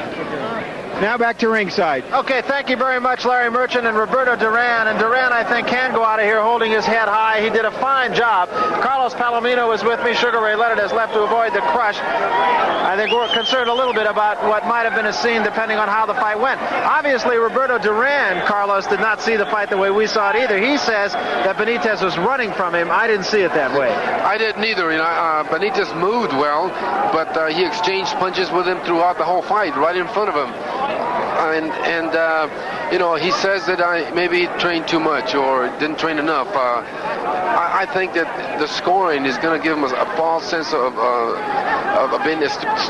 Now back to ringside. Okay, thank you very much, Larry Merchant and Roberto Duran. And Duran, I think, can go out of here holding his head high. He did a fine job. Carlos Palomino was with me. Sugar Ray Leonard has left to avoid the crush. I think we're concerned a little bit about what might have been a scene depending on how the fight went. Obviously, Roberto Duran, Carlos, did not see the fight the way we saw it either. He says that Benitez was running from him. I didn't see it that way. I didn't either. Benitez moved well, but he exchanged punches with him throughout the whole fight, right in front of him. He says that I maybe trained too much or didn't train enough. I think that the scoring is going to give him a false sense of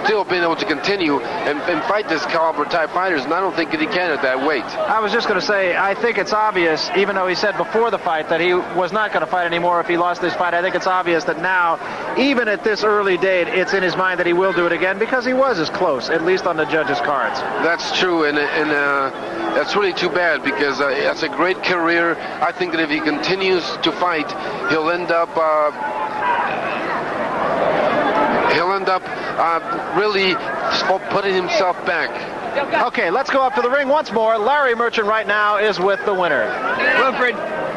still being able to continue and fight this caliber type fighters, and I don't think that he can at that weight. I was just going to say, I think it's obvious, even though he said before the fight that he was not going to fight anymore if he lost this fight, I think it's obvious that now, even at this early date, it's in his mind that he will do it again because he was as close, at least on the judges' cards. That's true, and that's really too bad because it's a great career. I think that if he continues to fight, he'll end up up really putting himself back. Okay, let's go up to the ring once more. Larry Merchant right now is with the winner. Wilfred.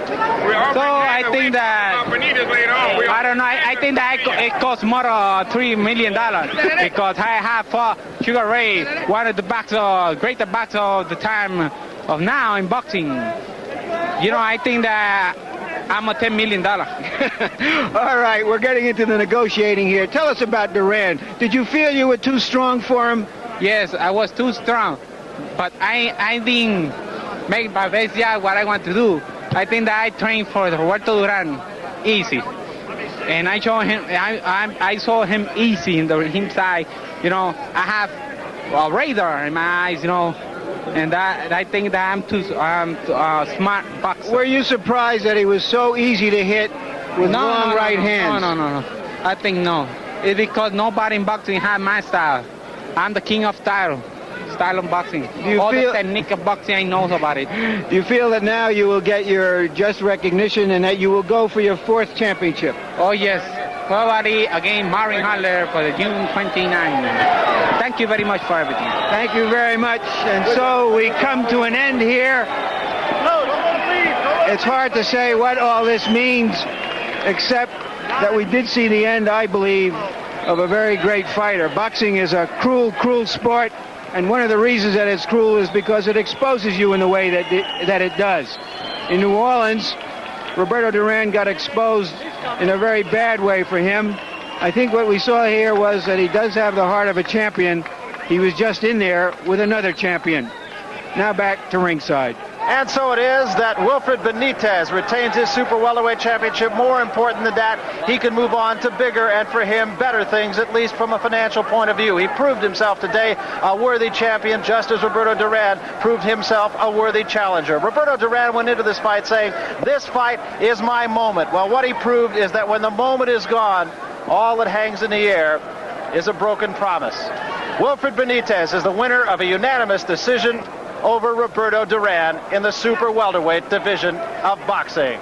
So I think that I don't know. I think that it costs more than $3 million because I have fought Sugar Ray, one of the greatest boxers of the time of now in boxing. You know, I think that I'm a $10 million. All right, we're getting into the negotiating here. Tell us about Duran. Did you feel you were too strong for him? Yes, I was too strong, but I didn't make my best job what I want to do. I think that I trained for Roberto Duran easy, and I saw him easy in him side. You know, I have a radar in my eyes. You know, and that I think that I'm smart boxer. Were you surprised that he was so easy to hit with long right hands? No. I think no. It's because nobody in boxing had my style. I'm the king of style of boxing. The technique of boxing, I know about it. Do you feel that now you will get your just recognition and that you will go for your 4th championship? Oh, yes. Probably again, Marvin Hagler for the June 29. Thank you very much for everything. Thank you very much. And so we come to an end here. It's hard to say what all this means, except that we did see the end, I believe, of a very great fighter. Boxing is a cruel, cruel sport, and one of the reasons that it's cruel is because it exposes you in the way that it does. In New Orleans, Roberto Duran got exposed in a very bad way for him. I think what we saw here was that he does have the heart of a champion. He was just in there with another champion. Now back to ringside. And so it is that Wilfred Benitez retains his super welterweight championship. More important than that, he can move on to bigger and for him better things, at least from a financial point of view. He proved himself today a worthy champion, just as Roberto Duran proved himself a worthy challenger. Roberto Duran went into this fight saying, "This fight is my moment." Well, what he proved is that when the moment is gone, all that hangs in the air is a broken promise. Wilfred Benitez is the winner of a unanimous decision over Roberto Duran in the super welterweight division of boxing.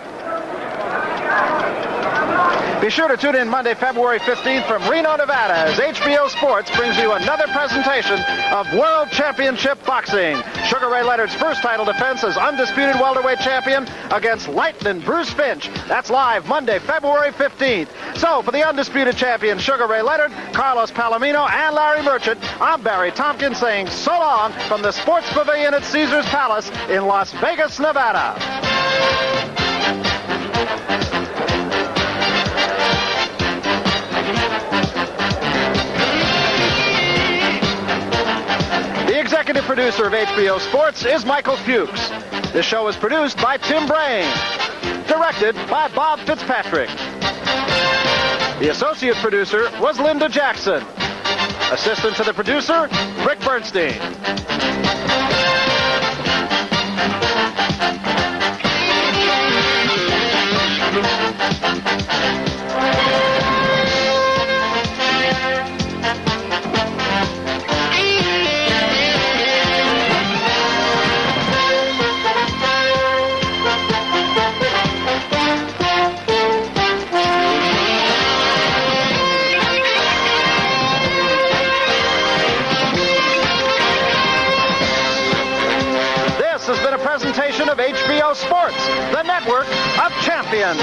Be sure to tune in Monday, February 15th from Reno, Nevada, as HBO Sports brings you another presentation of World Championship Boxing. Sugar Ray Leonard's first title defense as undisputed welterweight champion against Lightning Bruce Finch. That's live Monday, February 15th. So, for the undisputed champion Sugar Ray Leonard, Carlos Palomino, and Larry Merchant, I'm Barry Tompkins saying so long from the Sports Pavilion at Caesars Palace in Las Vegas, Nevada. The executive producer of HBO Sports is Michael Fuchs. This show is produced by Tim Brain. Directed by Bob Fitzpatrick. The associate producer was Linda Jackson. Assistant to the producer, Rick Bernstein. Presentation of HBO Sports, the network of champions.